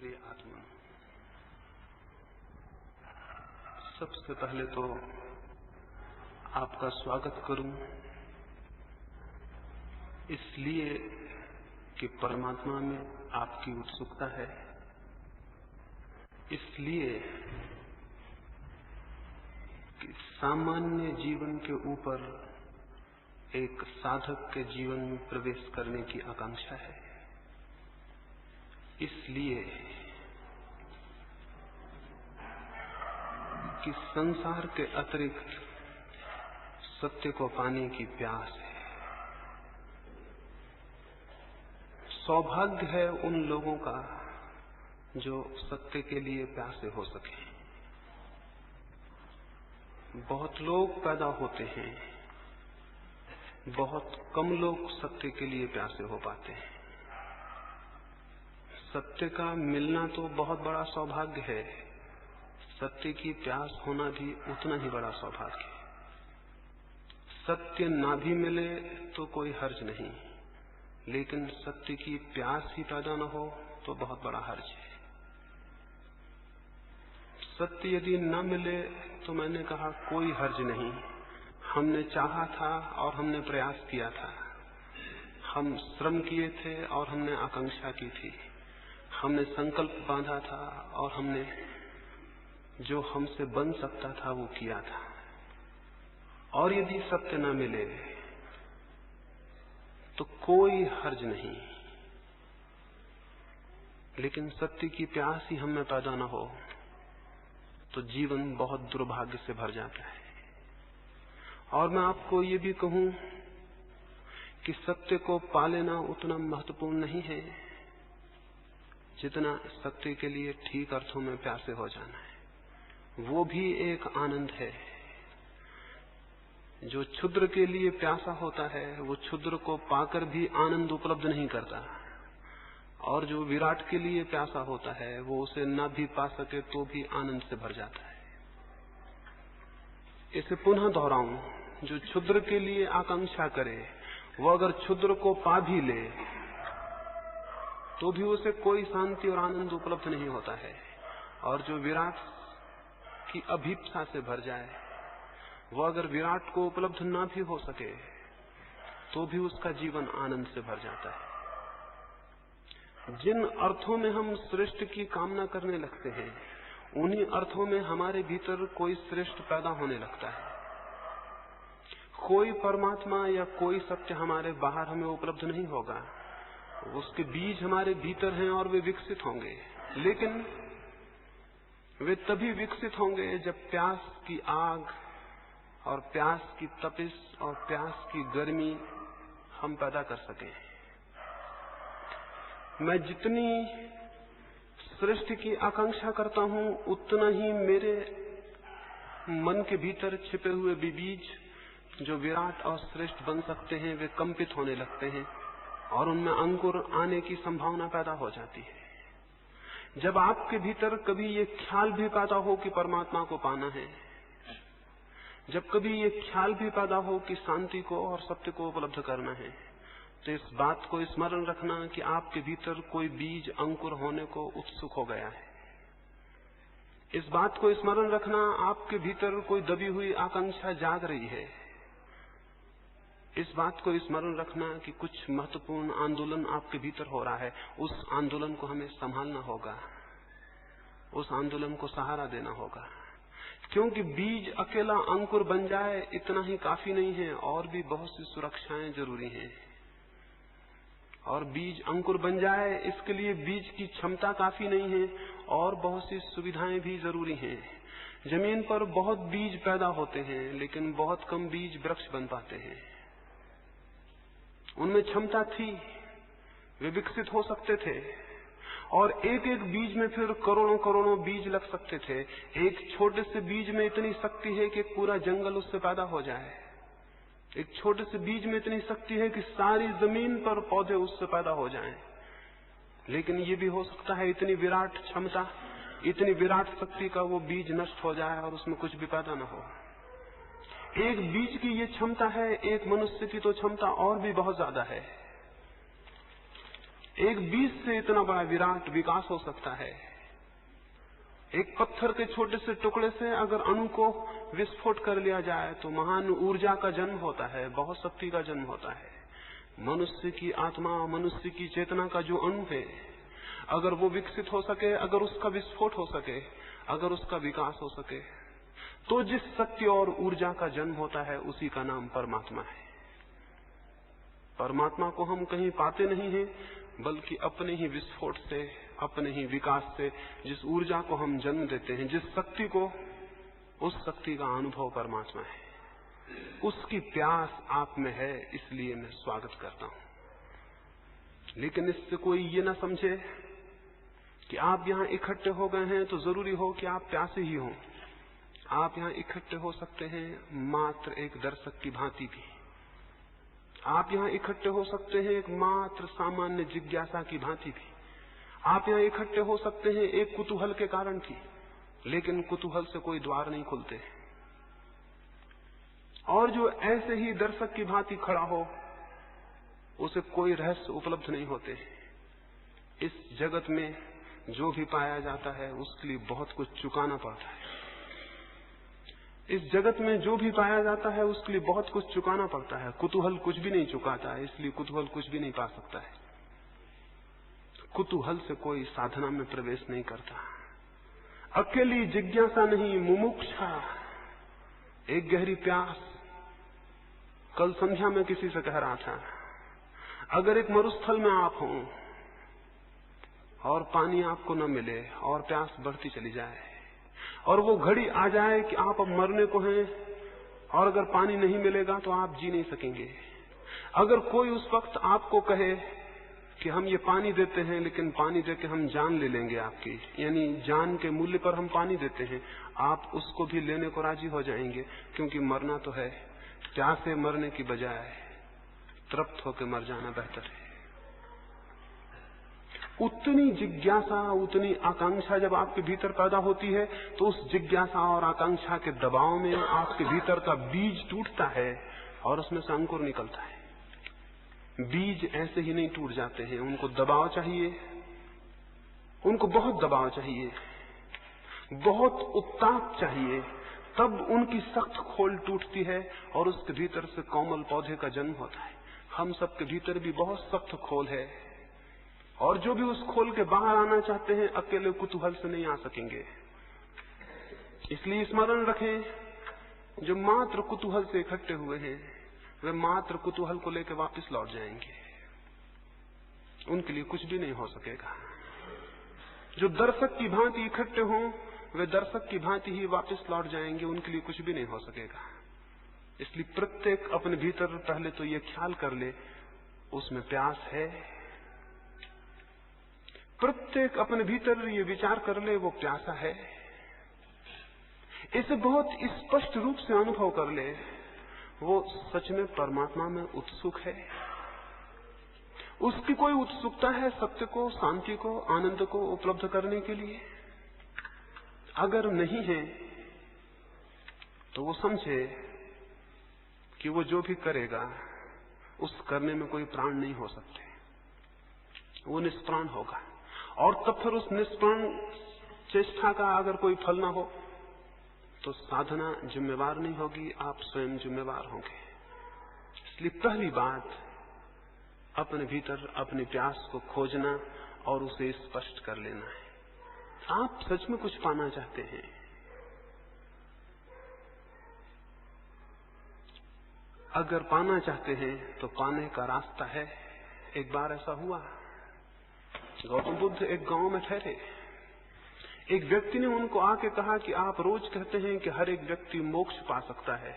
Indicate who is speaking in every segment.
Speaker 1: प्रिय आत्मा, सबसे पहले तो आपका स्वागत करूं इसलिए कि परमात्मा में आपकी उत्सुकता है, इसलिए कि सामान्य जीवन के ऊपर एक साधक के जीवन में प्रवेश करने की आकांक्षा है, इसलिए कि संसार के अतिरिक्त सत्य को पाने की प्यास है। सौभाग्य है उन लोगों का जो सत्य के लिए प्यासे हो सके। बहुत लोग पैदा होते हैं, बहुत कम लोग सत्य के लिए प्यासे हो पाते हैं। सत्य का मिलना तो बहुत बड़ा सौभाग्य है, सत्य की प्यास होना भी उतना ही बड़ा सौभाग्य है। सत्य ना भी मिले तो कोई हर्ज नहीं, लेकिन सत्य की प्यास ही पैदा न हो तो बहुत बड़ा हर्ज है। सत्य यदि न मिले तो मैंने कहा कोई हर्ज नहीं। हमने चाहा था और हमने प्रयास किया था, हम श्रम किए थे और हमने आकांक्षा की थी, हमने संकल्प बांधा था और हमने जो हमसे बन सकता था वो किया था। और यदि सत्य न मिले तो कोई हर्ज नहीं, लेकिन सत्य की प्यास ही हमें पैदा न हो तो जीवन बहुत दुर्भाग्य से भर जाता है। और मैं आपको ये भी कहूं कि सत्य को पा लेना उतना महत्वपूर्ण नहीं है जितना सत्य के लिए ठीक अर्थों में प्यासे हो जाना है। वो भी एक आनंद है। जो क्षुद्र के लिए प्यासा होता है वो क्षुद्र को पाकर भी आनंद उपलब्ध नहीं करता, और जो विराट के लिए प्यासा होता है वो उसे न भी पा सके तो भी आनंद से भर जाता है। इसे पुनः दोहराऊं, जो क्षुद्र के लिए आकांक्षा करे वो अगर क्षुद्र को पा भी ले तो भी उसे कोई शांति और आनंद उपलब्ध नहीं होता है। और जो विराट की अभीप्सा से भर जाए वो अगर विराट को उपलब्ध ना भी हो सके तो भी उसका जीवन आनंद से भर जाता है। जिन अर्थों में हम श्रेष्ठ की कामना करने लगते हैं उन्हीं अर्थों में हमारे भीतर कोई श्रेष्ठ पैदा होने लगता है। कोई परमात्मा या कोई सत्य हमारे बाहर हमें उपलब्ध नहीं होगा, उसके बीज हमारे भीतर हैं और वे विकसित होंगे, लेकिन वे तभी विकसित होंगे जब प्यास की आग और प्यास की तपिश और प्यास की गर्मी हम पैदा कर सकें। मैं जितनी श्रेष्ठ की आकांक्षा करता हूं उतना ही मेरे मन के भीतर छिपे हुए बीज जो विराट और श्रेष्ठ बन सकते हैं वे कंपित होने लगते हैं और उनमें अंकुर आने की संभावना पैदा हो जाती है। जब आपके भीतर कभी ये ख्याल भी पैदा हो कि परमात्मा को पाना है, जब कभी ये ख्याल भी पैदा हो कि शांति को और सत्य को उपलब्ध करना है, तो इस बात को स्मरण रखना कि आपके भीतर कोई बीज अंकुर होने को उत्सुक हो गया है। इस बात को स्मरण रखना आपके भीतर कोई दबी हुई आकांक्षा जाग रही है। इस बात को स्मरण रखना कि कुछ महत्वपूर्ण आंदोलन आपके भीतर हो रहा है। उस आंदोलन को हमें संभालना होगा, उस आंदोलन को सहारा देना होगा, क्योंकि बीज अकेला अंकुर बन जाए इतना ही काफी नहीं है, और भी बहुत सी सुरक्षाएं जरूरी हैं। और बीज अंकुर बन जाए इसके लिए बीज की क्षमता काफी नहीं है, और बहुत सी सुविधाएं भी जरूरी हैं। जमीन पर बहुत बीज पैदा होते हैं लेकिन बहुत कम बीज वृक्ष बन पाते हैं। उनमें क्षमता थी, वे विकसित हो सकते थे, और एक एक बीज में फिर करोड़ों करोड़ों बीज लग सकते थे। एक छोटे से बीज में इतनी शक्ति है कि पूरा जंगल उससे पैदा हो जाए। एक छोटे से बीज में इतनी शक्ति है कि सारी जमीन पर पौधे उससे पैदा हो जाएं। लेकिन ये भी हो सकता है इतनी विराट क्षमता, इतनी विराट शक्ति का वो बीज नष्ट हो जाए और उसमें कुछ भी पैदा न हो। एक बीज की ये क्षमता है, एक मनुष्य की तो क्षमता और भी बहुत ज्यादा है। एक बीज से इतना बड़ा विराट विकास हो सकता है। एक पत्थर के छोटे से टुकड़े से अगर अणु को विस्फोट कर लिया जाए तो महान ऊर्जा का जन्म होता है, बहुत शक्ति का जन्म होता है। मनुष्य की आत्मा, मनुष्य की चेतना का जो अणु है, अगर वो विकसित हो सके, अगर उसका विस्फोट हो सके, अगर उसका विकास हो सके, तो जिस शक्ति और ऊर्जा का जन्म होता है उसी का नाम परमात्मा है। परमात्मा को हम कहीं पाते नहीं हैं, बल्कि अपने ही विस्फोट से, अपने ही विकास से, जिस ऊर्जा को हम जन्म देते हैं, जिस शक्ति को, उस शक्ति का अनुभव परमात्मा है। उसकी प्यास आप में है, इसलिए मैं स्वागत करता हूं। लेकिन इससे कोई ये ना समझे कि आप यहां इकट्ठे हो गए हैं तो जरूरी हो कि आप प्यासे ही हों। आप यहां इकट्ठे हो सकते हैं मात्र एक दर्शक की भांति भी। आप यहां इकट्ठे हो सकते हैं एक मात्र सामान्य जिज्ञासा की भांति भी। आप यहां इकट्ठे हो सकते हैं एक कुतूहल के कारण भी, लेकिन कुतूहल से कोई द्वार नहीं खुलते। और जो ऐसे ही दर्शक की भांति खड़ा हो, उसे कोई रहस्य उपलब्ध नहीं होते। इस जगत में जो भी पाया जाता है उसके लिए बहुत कुछ चुकाना पड़ता है। इस जगत में जो भी पाया जाता है उसके लिए बहुत कुछ चुकाना पड़ता है। कुतूहल कुछ भी नहीं चुकाता है, इसलिए कुतूहल कुछ भी नहीं पा सकता है। कुतूहल से कोई साधना में प्रवेश नहीं करता। अकेली जिज्ञासा नहीं, मुमुक्षा, एक गहरी प्यास। कल संध्या में किसी से कह रहा था, अगर एक मरुस्थल में आप हों और पानी आपको न मिले और प्यास बढ़ती चली जाए और वो घड़ी आ जाए कि आप अब मरने को हैं और अगर पानी नहीं मिलेगा तो आप जी नहीं सकेंगे। अगर कोई उस वक्त आपको कहे कि हम ये पानी देते हैं लेकिन पानी देके हम जान ले लेंगे आपकी, यानी जान के मूल्य पर हम पानी देते हैं, आप उसको भी लेने को राजी हो जाएंगे, क्योंकि मरना तो है। प्यासे मरने की बजाय तृप्त होकर मर जाना बेहतर है। उतनी जिज्ञासा, उतनी आकांक्षा जब आपके भीतर पैदा होती है तो उस जिज्ञासा और आकांक्षा के दबाव में आपके भीतर का बीज टूटता है और उसमें से अंकुर निकलता है। बीज ऐसे ही नहीं टूट जाते हैं, उनको दबाव चाहिए, उनको बहुत दबाव चाहिए, बहुत उत्ताप चाहिए, तब उनकी सख्त खोल टूटती है और उसके भीतर से कोमल पौधे का जन्म होता है। हम सबके भीतर भी बहुत सख्त खोल है और जो भी उस खोल के बाहर आना चाहते हैं अकेले कुतूहल से नहीं आ सकेंगे। इसलिए स्मरण रखें, जो मात्र कुतूहल से इकट्ठे हुए हैं वे मात्र कुतूहल को लेकर वापस लौट जाएंगे, उनके लिए कुछ भी नहीं हो सकेगा। जो दर्शक की भांति इकट्ठे हों वे दर्शक की भांति ही वापस लौट जाएंगे, उनके लिए कुछ भी नहीं हो सकेगा। इसलिए प्रत्येक अपने भीतर पहले तो ये ख्याल कर ले उसमें प्यास है। प्रत्येक अपने भीतर ये विचार कर ले वो प्यासा है। इसे बहुत स्पष्ट रूप से अनुभव कर ले वो सच में परमात्मा में उत्सुक है। उसकी कोई उत्सुकता है सत्य को, शांति को, आनंद को उपलब्ध करने के लिए? अगर नहीं है तो वो समझे कि वो जो भी करेगा उस करने में कोई प्राण नहीं हो सकते, वो निष्प्राण होगा। और तब फिर उस निष्प्राण चेष्टा का अगर कोई फल ना हो तो साधना जिम्मेवार नहीं होगी, आप स्वयं जिम्मेवार होंगे। इसलिए पहली बात अपने भीतर अपनी प्यास को खोजना और उसे स्पष्ट कर लेना है। आप सच में कुछ पाना चाहते हैं, अगर पाना चाहते हैं तो पाने का रास्ता है। एक बार ऐसा हुआ, गौतम बुद्ध एक गांव में ठहरे। एक व्यक्ति ने उनको आके कहा कि आप रोज कहते हैं कि हर एक व्यक्ति मोक्ष पा सकता है,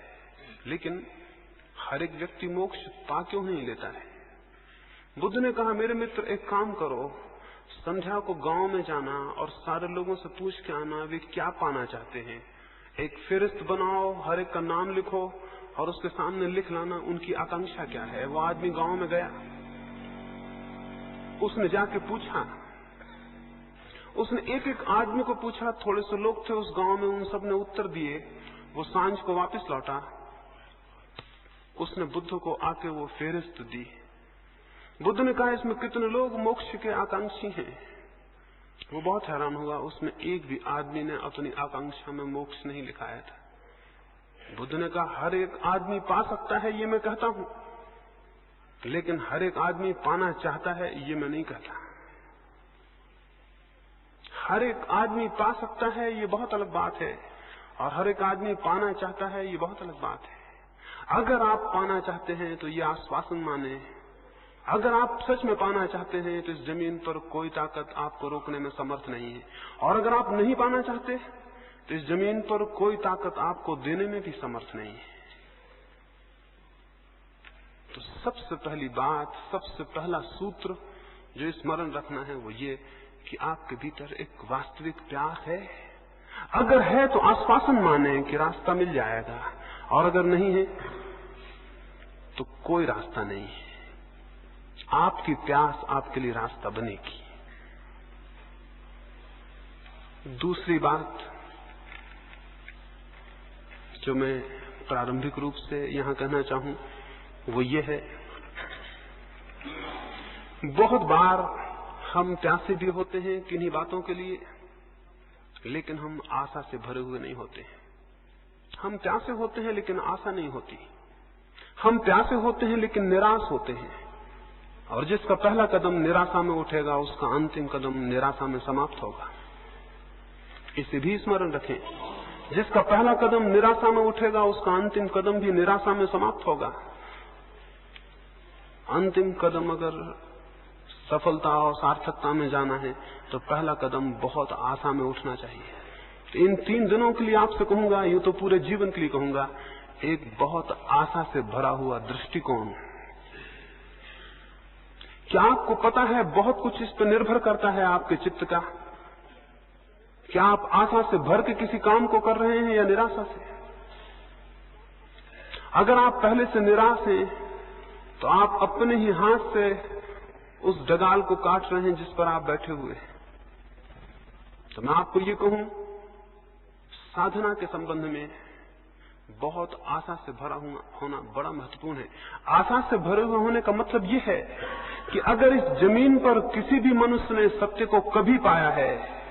Speaker 1: लेकिन हर एक व्यक्ति मोक्ष पा क्यों नहीं लेता है? बुद्ध ने कहा, मेरे मित्र एक काम करो, संध्या को गांव में जाना और सारे लोगों से पूछ के आना वे क्या पाना चाहते हैं। एक फेरिस्त बनाओ, हर एक का नाम लिखो और उसके सामने लिख लाना उनकी आकांक्षा क्या है। वो आदमी गांव में गया, उसने जाके पूछा, उसने एक एक आदमी को पूछा, थोड़े से लोग थे उस गांव में, उन सब ने उत्तर दिए। वो सांझ को वापस लौटा, उसने बुद्ध को आके वो फेरिस्त दी। बुद्ध ने कहा इसमें कितने लोग मोक्ष के आकांक्षी हैं। वो बहुत हैरान हुआ, उसमें एक भी आदमी ने अपनी आकांक्षा में मोक्ष नहीं लिखाया था। बुद्ध ने कहा हर एक आदमी पा सकता है ये मैं कहता हूं, लेकिन हर एक आदमी पाना चाहता है ये मैं नहीं कहता। हर एक आदमी पा सकता है ये बहुत अलग बात है, और हर एक आदमी पाना चाहता है ये बहुत अलग बात है। अगर आप पाना चाहते हैं तो ये आश्वासन माने, अगर आप सच में पाना चाहते हैं तो इस जमीन पर कोई ताकत आपको रोकने में समर्थ नहीं है, और अगर आप नहीं पाना चाहते तो इस जमीन पर कोई ताकत आपको देने में भी समर्थ नहीं है। तो सबसे पहली बात, सबसे पहला सूत्र जो स्मरण रखना है वो ये कि आपके भीतर एक वास्तविक प्यास है। अगर है तो आश्वासन माने कि रास्ता मिल जाएगा, और अगर नहीं है तो कोई रास्ता नहीं है। आपकी प्यास आपके लिए रास्ता बनेगी। दूसरी बात जो मैं प्रारंभिक रूप से यहां कहना चाहूं वो ये है, बहुत बार हम प्यासे भी होते हैं किन्हीं बातों के लिए, लेकिन हम आशा से भरे हुए नहीं होते हैं। हम प्यासे होते हैं लेकिन आशा नहीं होती। हम प्यासे होते हैं लेकिन निराश होते हैं, और जिसका पहला कदम निराशा में उठेगा उसका अंतिम कदम निराशा में समाप्त होगा। इसे भी स्मरण रखें, जिसका पहला कदम निराशा में उठेगा उसका अंतिम कदम भी निराशा में समाप्त होगा। अंतिम कदम अगर सफलता और सार्थकता में जाना है तो पहला कदम बहुत आशा में उठना चाहिए। तो इन 3 दिनों के लिए आपसे कहूंगा, यूं तो पूरे जीवन के लिए कहूंगा, एक बहुत आशा से भरा हुआ दृष्टिकोण। क्या आपको पता है बहुत कुछ इस पर निर्भर करता है आपके चित्त का? क्या आप आशा से भर के किसी काम को कर रहे हैं या निराशा से? अगर आप पहले से निराश हैं तो आप अपने ही हाथ से उस डगाल को काट रहे हैं जिस पर आप बैठे हुए हैं। तो मैं आपको ये कहूं, साधना के संबंध में बहुत आशा से भरा होना बड़ा महत्वपूर्ण है। आशा से भरे हुए होने का मतलब ये है कि अगर इस जमीन पर किसी भी मनुष्य ने सत्य को कभी पाया है,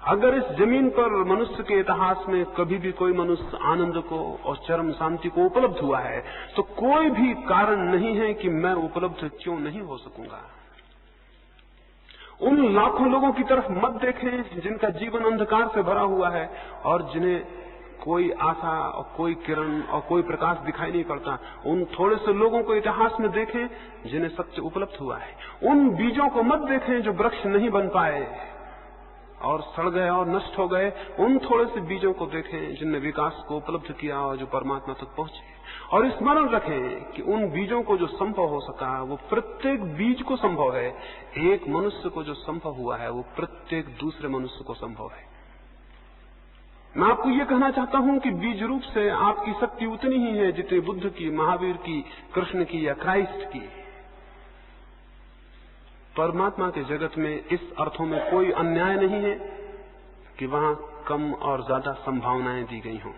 Speaker 1: अगर इस जमीन पर मनुष्य के इतिहास में कभी भी कोई मनुष्य आनंद को और चरम शांति को उपलब्ध हुआ है, तो कोई भी कारण नहीं है कि मैं उपलब्ध क्यों नहीं हो सकूंगा। उन लाखों लोगों की तरफ मत देखें जिनका जीवन अंधकार से भरा हुआ है और जिन्हें कोई आशा और कोई किरण और कोई प्रकाश दिखाई नहीं पड़ता। उन थोड़े से लोगों को इतिहास में देखें जिन्हें सत्य उपलब्ध हुआ है। उन बीजों को मत देखें जो वृक्ष नहीं बन पाए और सड़ गए और नष्ट हो गए। उन थोड़े से बीजों को देखें जिनने विकास को उपलब्ध किया और जो परमात्मा तक पहुंचे। और स्मरण रखें कि उन बीजों को जो संभव हो सका वो प्रत्येक बीज को संभव है। एक मनुष्य को जो संभव हुआ है वो प्रत्येक दूसरे मनुष्य को संभव है। मैं आपको ये कहना चाहता हूं कि बीज रूप से आपकी शक्ति उतनी ही है जितनी बुद्ध की, महावीर की, कृष्ण की या क्राइस्ट की। परमात्मा के जगत में इस अर्थों में कोई अन्याय नहीं है कि वहां कम और ज्यादा संभावनाएं दी गई हों।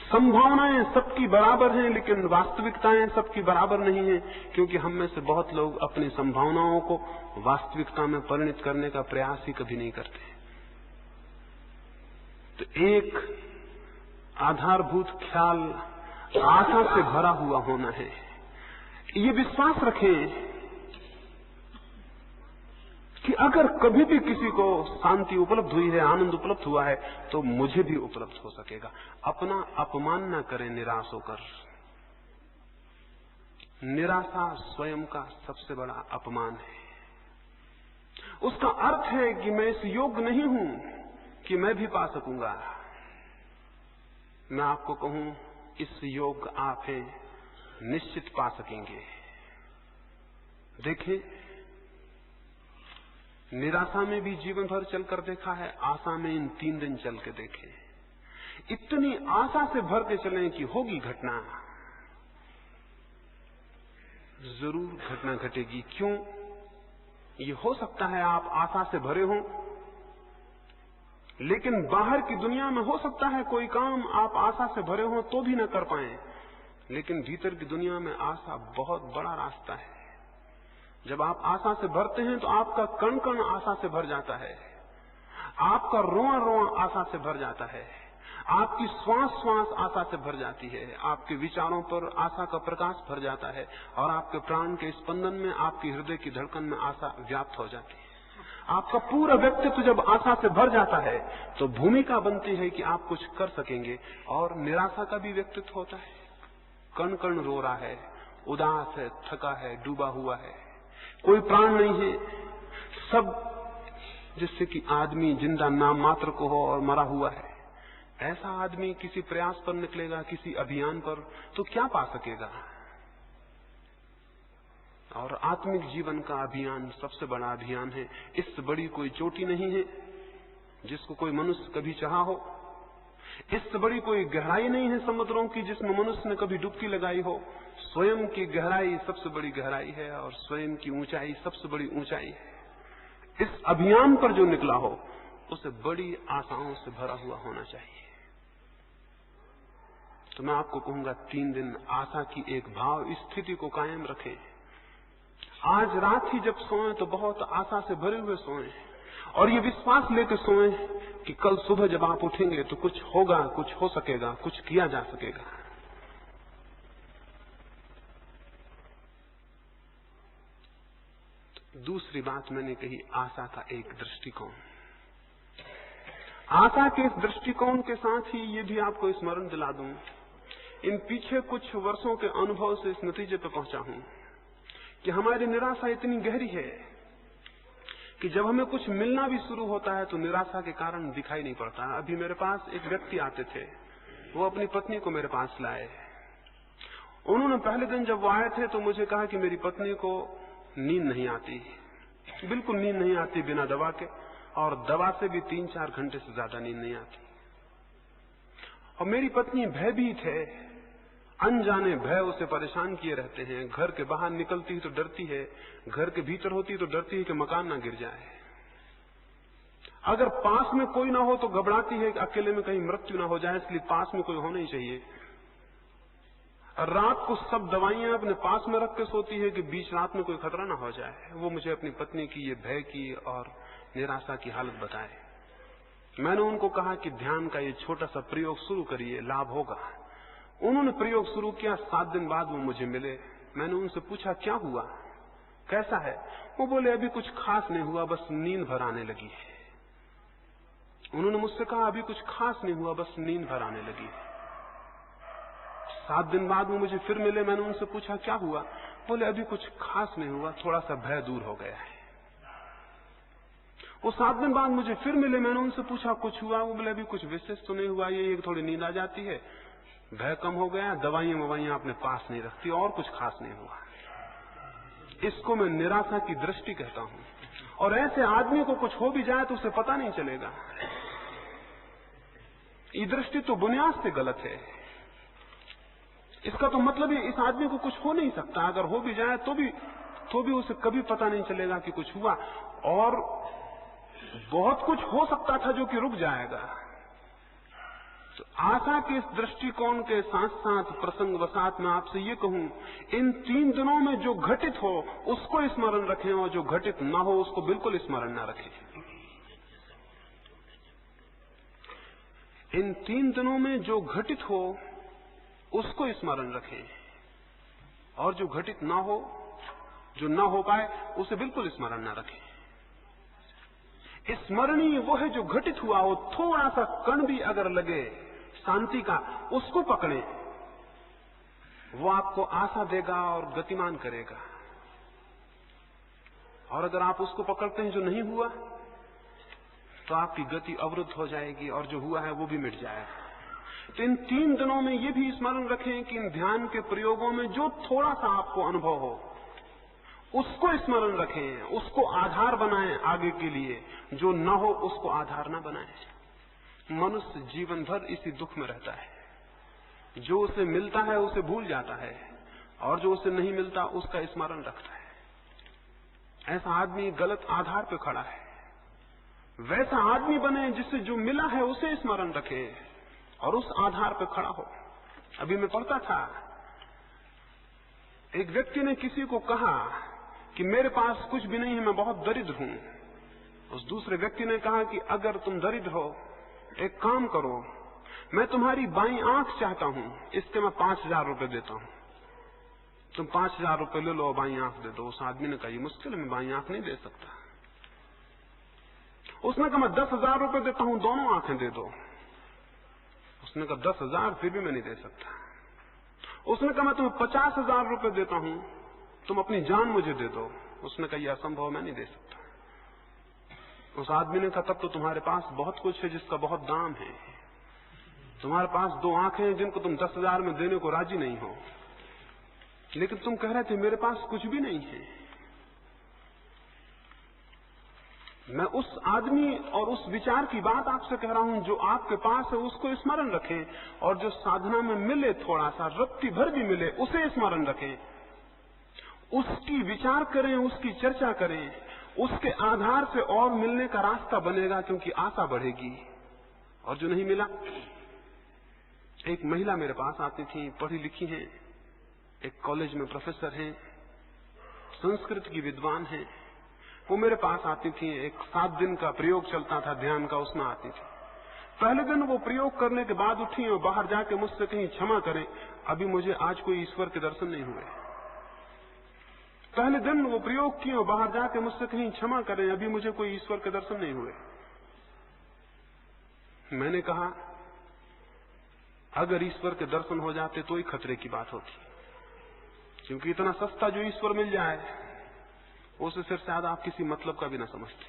Speaker 1: संभावनाएं सबकी बराबर हैं, लेकिन वास्तविकताएं सबकी बराबर नहीं है, क्योंकि हम में से बहुत लोग अपनी संभावनाओं को वास्तविकता में परिणत करने का प्रयास ही कभी नहीं करते। तो एक आधारभूत ख्याल आशा से भरा हुआ होना है। ये विश्वास रखें कि अगर कभी भी किसी को शांति उपलब्ध हुई है, आनंद उपलब्ध हुआ है, तो मुझे भी उपलब्ध हो सकेगा। अपना अपमान न करें निराश होकर। निराशा स्वयं का सबसे बड़ा अपमान है। उसका अर्थ है कि मैं इस योग्य नहीं हूं कि मैं भी पा सकूंगा। मैं आपको कहूं, इस योग्य आप हैं, निश्चित पा सकेंगे। देखें, निराशा में भी जीवन भर चलकर देखा है, आशा में इन 3 दिन चल के देखें। इतनी आशा से भर के चलें कि होगी घटना, जरूर घटना घटेगी। क्यों? ये हो सकता है आप आशा से भरे हों, लेकिन बाहर की दुनिया में हो सकता है कोई काम आप आशा से भरे हों तो भी न कर पाएं, लेकिन भीतर की दुनिया में आशा बहुत बड़ा रास्ता है। जब आप आशा से भरते हैं तो आपका कण कण आशा से भर जाता है, आपका रोआ रोआ आशा से भर जाता है, आपकी श्वास श्वास आशा से भर जाती है, आपके विचारों पर आशा का प्रकाश भर जाता है और आपके प्राण के स्पंदन में, आपकी हृदय की धड़कन में आशा व्याप्त हो जाती है। आपका पूरा व्यक्तित्व जब आशा से भर जाता है तो भूमिका बनती है कि आप कुछ कर सकेंगे। और निराशा का भी व्यक्तित्व होता है, कण कण रो रहा है, उदास है, थका है, डूबा हुआ है, कोई प्राण नहीं है, सब जिससे कि आदमी जिंदा नाम मात्र को हो और मरा हुआ है। ऐसा आदमी किसी प्रयास पर निकलेगा, किसी अभियान पर, तो क्या पा सकेगा? और आत्मिक जीवन का अभियान सबसे बड़ा अभियान है। इससे बड़ी कोई चोटी नहीं है जिसको कोई मनुष्य कभी चाहा हो, इससे बड़ी कोई गहराई नहीं है समुद्रों की जिसमें मनुष्य ने कभी डुबकी लगाई हो। स्वयं की गहराई सबसे बड़ी गहराई है और स्वयं की ऊंचाई सबसे बड़ी ऊंचाई है। इस अभियान पर जो निकला हो उसे बड़ी आशाओं से भरा हुआ होना चाहिए। तो मैं आपको कहूंगा 3 दिन आशा की एक भाव स्थिति को कायम रखें। आज रात ही जब सोएं तो बहुत आशा से भरे हुए सोएं और ये विश्वास लेकर सोएं कि कल सुबह जब आप उठेंगे तो कुछ होगा, कुछ हो सकेगा, कुछ किया जा सकेगा। दूसरी बात मैंने कही, आशा का एक दृष्टिकोण। आशा के इस दृष्टिकोण के साथ ही ये भी आपको स्मरण दिला दूं, इन पीछे कुछ वर्षों के अनुभव से इस नतीजे पर पहुंचा हूं कि हमारी निराशा इतनी गहरी है कि जब हमें कुछ मिलना भी शुरू होता है तो निराशा के कारण दिखाई नहीं पड़ता। अभी मेरे पास एक व्यक्ति आते थे, वो अपनी पत्नी को मेरे पास लाए। उन्होंने पहले दिन जब वो आए थे तो मुझे कहा कि मेरी पत्नी को नींद नहीं आती, बिल्कुल नींद नहीं आती बिना दवा के, और दवा से भी 3-4 घंटे से ज्यादा नींद नहीं आती। और मेरी पत्नी भयभीत है, अनजाने भय उसे परेशान किए रहते हैं। घर के बाहर निकलती है तो डरती है, घर के भीतर होती है तो डरती है कि मकान ना गिर जाए। अगर पास में कोई ना हो तो घबराती है कि अकेले में कहीं मृत्यु ना हो जाए, इसलिए पास में कोई होना ही चाहिए। रात को सब दवाइयां अपने पास में रख के सोती है कि बीच रात में कोई खतरा ना हो जाए। वो मुझे अपनी पत्नी की ये भय की और निराशा की हालत बताए। मैंने उनको कहा कि ध्यान का ये छोटा सा प्रयोग शुरू करिए, लाभ होगा। उन्होंने प्रयोग शुरू किया। 7 दिन बाद वो मुझे मिले। मैंने उनसे पूछा क्या हुआ, कैसा है? वो बोले अभी कुछ खास नहीं हुआ, बस नींद भर आने लगी है। उन्होंने मुझसे कहा अभी कुछ खास नहीं हुआ, बस नींद भर आने लगी है। 7 दिन बाद वो मुझे फिर मिले। मैंने उनसे पूछा क्या हुआ? बोले अभी कुछ खास नहीं हुआ, थोड़ा सा भय दूर हो गया है। वो 7 दिन बाद मुझे फिर मिले। मैंने उनसे पूछा कुछ हुआ? वो बोले अभी कुछ विशेष तो नहीं हुआ, ये थोड़ी नींद आ जाती है, भय कम हो गया, दवाइयां अपने पास नहीं रखती, और कुछ खास नहीं हुआ। इसको मैं निराशा की दृष्टि कहता हूं। और ऐसे आदमी को कुछ हो भी जाए तो उसे पता नहीं चलेगा। ये दृष्टि तो बुनियाद से गलत है। इसका तो मतलब है इस आदमी को कुछ हो नहीं सकता, अगर हो भी जाए तो भी उसे कभी पता नहीं चलेगा कि कुछ हुआ। और बहुत कुछ हो सकता था जो कि रुक जाएगा। तो आशा के इस दृष्टिकोण के साथ साथ प्रसंगवशात मैं आपसे ये कहूं, इन 3 दिनों में जो घटित हो उसको स्मरण रखें और जो घटित ना हो उसको बिल्कुल स्मरण ना रखें। इन 3 दिनों में जो घटित हो उसको स्मरण रखें और जो घटित ना हो, जो ना हो पाए, उसे बिल्कुल स्मरण ना रखें। स्मरणीय वो है जो घटित हुआ हो। थोड़ा सा कण भी अगर लगे शांति का, उसको पकड़ें, वो आपको आशा देगा और गतिमान करेगा। और अगर आप उसको पकड़ते हैं जो नहीं हुआ, तो आपकी गति अवरुद्ध हो जाएगी और जो हुआ है वो भी मिट जाएगा। तो इन 3 दिनों में ये भी स्मरण रखें कि इन ध्यान के प्रयोगों में जो थोड़ा सा आपको अनुभव हो उसको स्मरण रखें, उसको आधार बनाएं आगे के लिए। जो न हो उसको आधार न बनाएं। मनुष्य जीवन भर इसी दुख में रहता है। जो उसे मिलता है उसे भूल जाता है और जो उसे नहीं मिलता उसका स्मरण रखता है। ऐसा आदमी गलत आधार पर खड़ा है। वैसा आदमी बने जिससे जो मिला है उसे स्मरण रखे और उस आधार पर खड़ा हो। अभी मैं पढ़ता था, एक व्यक्ति ने किसी को कहा कि मेरे पास कुछ भी नहीं है, मैं बहुत दरिद्र हूं। उस दूसरे व्यक्ति ने कहा कि अगर तुम दरिद्र हो, एक काम करो, मैं तुम्हारी बाईं आंख चाहता हूं, इसके मैं 5000 रुपए देता हूं, तुम 5000 रुपए ले लो, बाईं आंख दे दो। उस आदमी ने कहा ये मुश्किल है, मैं बाईं आंख नहीं दे सकता। उसने कहा मैं 10,000 रुपए देता हूं, दोनों आंखें दे दो। उसने कहा 10,000 फिर भी मैं नहीं दे सकता। उसने कहा मैं तुम्हें 50,000 रुपए देता हूं, तुम अपनी जान मुझे दे दो। उसने कहा यह असंभव, मैं नहीं दे सकता। उस आदमी ने कहा तब तो तुम्हारे पास बहुत कुछ है जिसका बहुत दाम है। तुम्हारे पास 2 आंखें हैं जिनको तुम 10,000 में देने को राजी नहीं हो, लेकिन तुम कह रहे थे मेरे पास कुछ भी नहीं है। मैं उस आदमी और उस विचार की बात आपसे कह रहा हूं जो आपके पास है, उसको स्मरण रखें, और जो साधना में मिले थोड़ा सा, रत्ती भर भी मिले, उसे स्मरण रखें, उसकी विचार करें, उसकी चर्चा करें। उसके आधार से और मिलने का रास्ता बनेगा, क्योंकि आशा बढ़ेगी। और जो नहीं मिला, एक महिला मेरे पास आती थी, पढ़ी लिखी हैं, एक कॉलेज में प्रोफेसर हैं, संस्कृत की विद्वान हैं। वो मेरे पास आती थी, एक 7 दिन का प्रयोग चलता था ध्यान का, उसमें आती थी। पहले दिन वो प्रयोग करने के बाद उठी और बाहर जाके मुझसे कहीं क्षमा करें, अभी मुझे आज कोई ईश्वर के दर्शन नहीं हुए। पहले दिन वो प्रयोग किए और बाहर जाके मुझसे कहीं क्षमा करें, अभी मुझे कोई ईश्वर के दर्शन नहीं हुए। मैंने कहा अगर ईश्वर के दर्शन हो जाते तो ही खतरे की बात होती, क्योंकि इतना सस्ता जो ईश्वर मिल जाए उसे सिर्फ शायद आप किसी मतलब का भी ना समझते।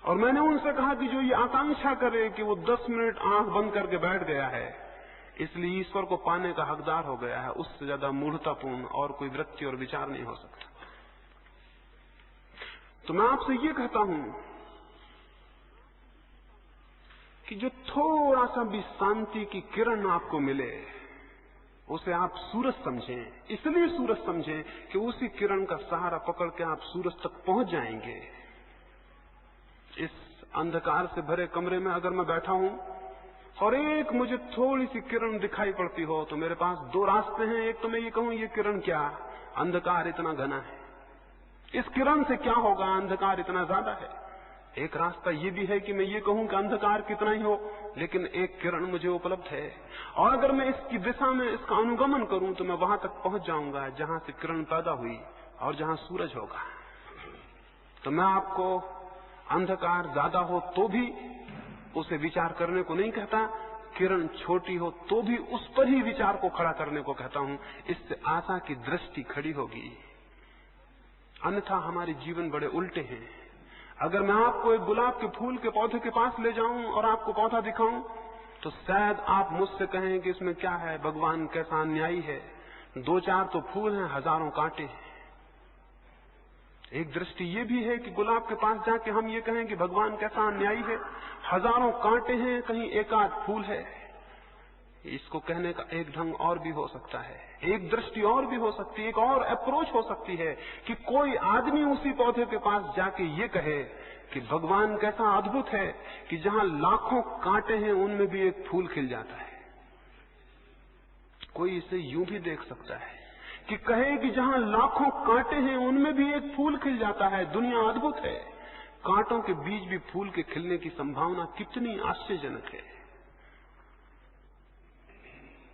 Speaker 1: और मैंने उनसे कहा कि जो ये आकांक्षा करे कि वो 10 मिनट आंख बंद करके बैठ गया है, इसलिए ईश्वर को पाने का हकदार हो गया है, उससे ज्यादा मूढ़तापूर्ण और कोई वृत्ति और विचार नहीं हो सकता। तो मैं आपसे ये कहता हूं कि जो थोड़ा सा भी शांति की किरण आपको मिले, उसे आप सूरज समझें। इसलिए सूरज समझें कि उसी किरण का सहारा पकड़ के आप सूरज तक पहुंच जाएंगे। इस अंधकार से भरे कमरे में अगर मैं बैठा हूं और एक मुझे थोड़ी सी किरण दिखाई पड़ती हो, तो मेरे पास 2 रास्ते हैं। एक तो मैं ये कहूं ये किरण क्या, अंधकार इतना घना है, इस किरण से क्या होगा, अंधकार इतना ज्यादा है। एक रास्ता ये भी है कि मैं ये कहूं कि अंधकार कितना ही हो, लेकिन एक किरण मुझे उपलब्ध है, और अगर मैं इसकी दिशा में इसका अनुगमन करूं तो मैं वहां तक पहुंच जाऊंगा जहां से किरण पैदा हुई और जहां सूरज होगा। तो मैं आपको अंधकार ज्यादा हो तो भी उसे विचार करने को नहीं कहता, किरण छोटी हो तो भी उस पर ही विचार को खड़ा करने को कहता हूं। इससे आशा की दृष्टि खड़ी होगी। अन्यथा हमारे जीवन बड़े उल्टे हैं। अगर मैं आपको एक गुलाब के फूल के पौधे के पास ले जाऊं और आपको पौधा दिखाऊं, तो शायद आप मुझसे कहें कि इसमें क्या है, भगवान कैसा अन्यायी है, 2-4 तो फूल हैं, हजारों कांटे हैं। एक दृष्टि ये भी है कि गुलाब के पास जाके हम ये कहें कि भगवान कैसा अन्यायी है, हजारों कांटे हैं, कहीं 1-8 फूल है। इसको कहने का एक ढंग और भी हो सकता है, एक दृष्टि और भी हो सकती है, एक और अप्रोच हो सकती है कि कोई आदमी उसी पौधे के पास जाके ये कहे कि भगवान कैसा अद्भुत है कि जहां लाखों कांटे हैं उनमें भी एक फूल खिल जाता है। कोई इसे यूं भी देख सकता है कि कहे कि जहां लाखों कांटे हैं उनमें भी एक फूल खिल जाता है, दुनिया अद्भुत है। कांटों के बीच भी फूल के खिलने की संभावना कितनी आश्चर्यजनक है।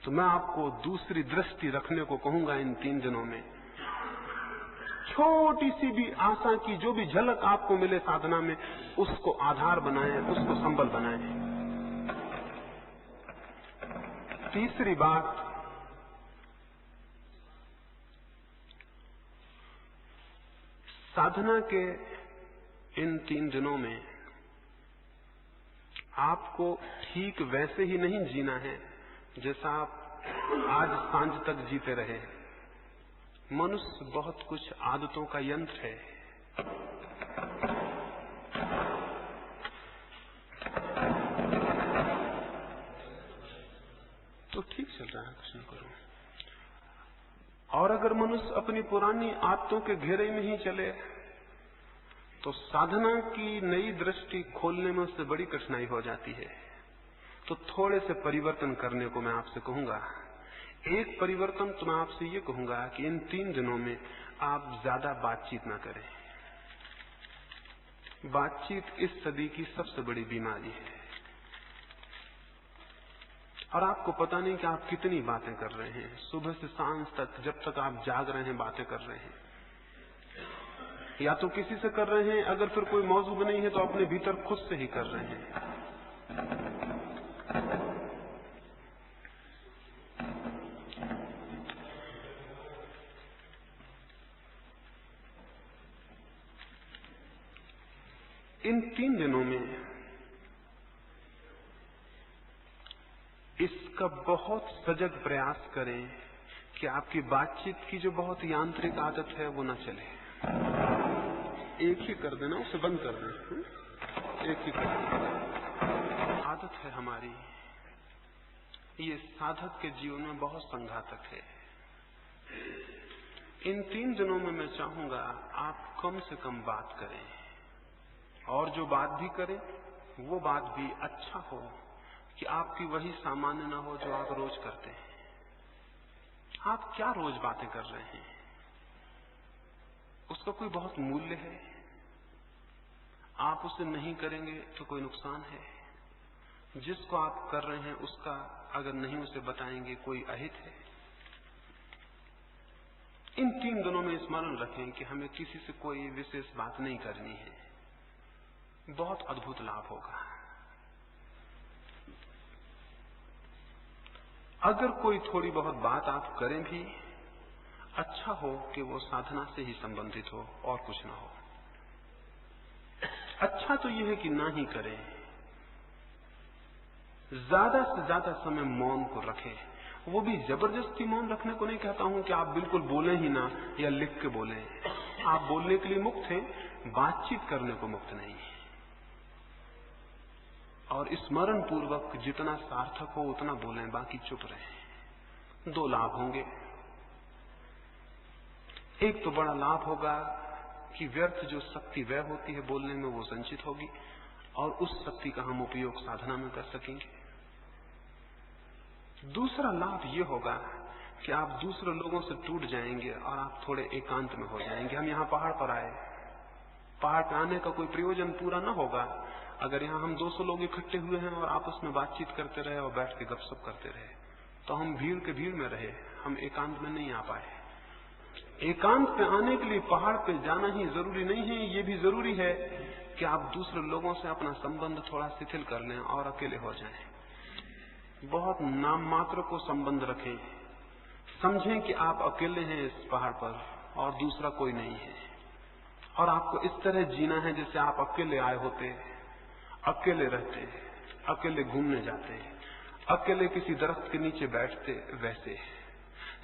Speaker 1: तो मैं आपको दूसरी दृष्टि रखने को कहूंगा इन 3 दिनों में। छोटी सी भी आशा की जो भी झलक आपको मिले साधना में, उसको आधार बनाएं, उसको संबल बनाएं। तीसरी बात, साधना के इन 3 दिनों में आपको ठीक वैसे ही नहीं जीना है जैसा आप आज सांझ तक जीते रहे। मनुष्य बहुत कुछ आदतों का यंत्र है। तो ठीक चल रहा है, कुछ नहीं करूं। और अगर मनुष्य अपनी पुरानी आदतों के घेरे में ही चले तो साधना की नई दृष्टि खोलने में उससे बड़ी कठिनाई हो जाती है। तो थोड़े से परिवर्तन करने को मैं आपसे कहूंगा। एक परिवर्तन तो मैं आपसे ये कहूंगा कि इन 3 दिनों में आप ज्यादा बातचीत ना करें। बातचीत इस सदी की सबसे बड़ी बीमारी है, और आपको पता नहीं कि आप कितनी बातें कर रहे हैं। सुबह से सांझ तक, जब तक आप जाग रहे हैं, बातें कर रहे हैं, या तो किसी से कर रहे हैं, अगर फिर कोई मौजूद नहीं है तो अपने भीतर खुद से ही कर रहे हैं। इन 3 दिनों में इसका बहुत सजग प्रयास करें कि आपकी बातचीत की जो बहुत यांत्रिक आदत है वो न चले। एक ही कर देना, उसे बंद कर दें। एक ही कर देना। आदत है हमारी, ये साधक के जीवन में बहुत संघातक है। इन 3 दिनों में मैं चाहूंगा आप कम से कम बात करें, और जो बात भी करें वो बात भी अच्छा हो कि आपकी वही सामान्य ना हो जो आप रोज करते हैं। आप क्या रोज बातें कर रहे हैं, उसका कोई बहुत मूल्य है? आप उसे नहीं करेंगे तो कोई नुकसान है? जिसको आप कर रहे हैं उसका अगर नहीं उसे बताएंगे, कोई अहित है? इन 3 दिनों में स्मरण रखें कि हमें किसी से कोई विशेष बात नहीं करनी है। बहुत अद्भुत लाभ होगा। अगर कोई थोड़ी बहुत बात आप करें भी, अच्छा हो कि वो साधना से ही संबंधित हो और कुछ ना हो। अच्छा तो यह है कि ना ही करें। ज्यादा से ज्यादा समय मौन को रखें। वो भी जबरदस्ती मौन रखने को नहीं कहता हूं कि आप बिल्कुल बोलें ही ना या लिख के बोलें। आप बोलने के लिए मुक्त हैं, बातचीत करने को मुक्त नहीं है। और स्मरण पूर्वक जितना सार्थक हो उतना बोलें, बाकी चुप रहें। 2 लाभ होंगे। एक तो बड़ा लाभ होगा कि व्यर्थ जो शक्ति व्यय होती है बोलने में, वो संचित होगी, और उस शक्ति का हम उपयोग साधना में कर सकेंगे। दूसरा लाभ ये होगा कि आप दूसरे लोगों से टूट जाएंगे और आप थोड़े एकांत में हो जाएंगे। हम यहाँ पहाड़ पर आए, पहाड़ पर आने का कोई प्रयोजन पूरा न होगा अगर यहाँ हम 200 लोग इकट्ठे हुए हैं और आपस में बातचीत करते रहे और बैठ के गपशप करते रहे, तो हम भीड़ के भीड़ में रहे, हम एकांत में नहीं आ पाए। एकांत पे आने के लिए पहाड़ पे जाना ही जरूरी नहीं है, ये भी जरूरी है कि आप दूसरे लोगों से अपना संबंध थोड़ा शिथिल कर लें और अकेले हो जाएं। बहुत नाम मात्र को संबंध रखें। समझें कि आप अकेले हैं इस पहाड़ पर और दूसरा कोई नहीं है, और आपको इस तरह जीना है जैसे आप अकेले आए होते, अकेले रहते, अकेले घूमने जाते, अकेले किसी दरख्त के नीचे बैठते। वैसे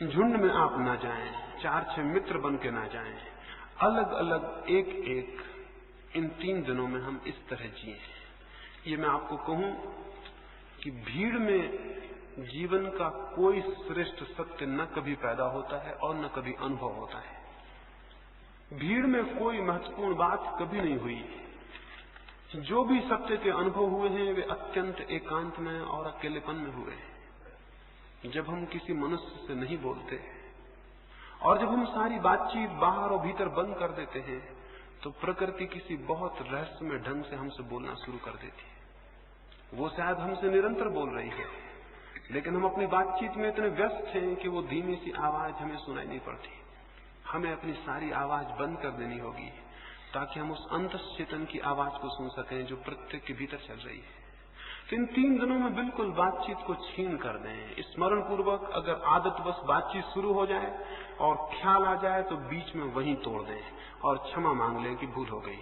Speaker 1: झुंड में आप ना जाएं, 4-6 मित्र बन के ना जाएं, अलग अलग एक एक। इन 3 दिनों में हम इस तरह जिए। ये मैं आपको कहूं कि भीड़ में जीवन का कोई श्रेष्ठ सत्य न कभी पैदा होता है और न कभी अनुभव होता है। भीड़ में कोई महत्वपूर्ण बात कभी नहीं हुई। जो भी सत्य के अनुभव हुए हैं वे अत्यंत एकांत में और अकेलेपन में हुए हैं। जब हम किसी मनुष्य से नहीं बोलते और जब हम सारी बातचीत बाहर और भीतर बंद कर देते हैं, तो प्रकृति किसी बहुत रहस्यमय ढंग से हमसे बोलना शुरू कर देती है। वो शायद हमसे निरंतर बोल रही है, लेकिन हम अपनी बातचीत में इतने व्यस्त हैं कि वो धीमी सी आवाज हमें सुनाई नहीं पड़ती। हमें अपनी सारी आवाज बंद कर देनी होगी ताकि हम उस अंतश्चेतन की आवाज को सुन सकें जो प्रत्येक के भीतर चल रही है। तो इन 3 दिनों में बिल्कुल बातचीत को छीन कर दें। स्मरण पूर्वक अगर आदतवश बातचीत शुरू हो जाए और ख्याल आ जाए तो बीच में वहीं तोड़ दें और क्षमा मांग लें कि भूल हो गई।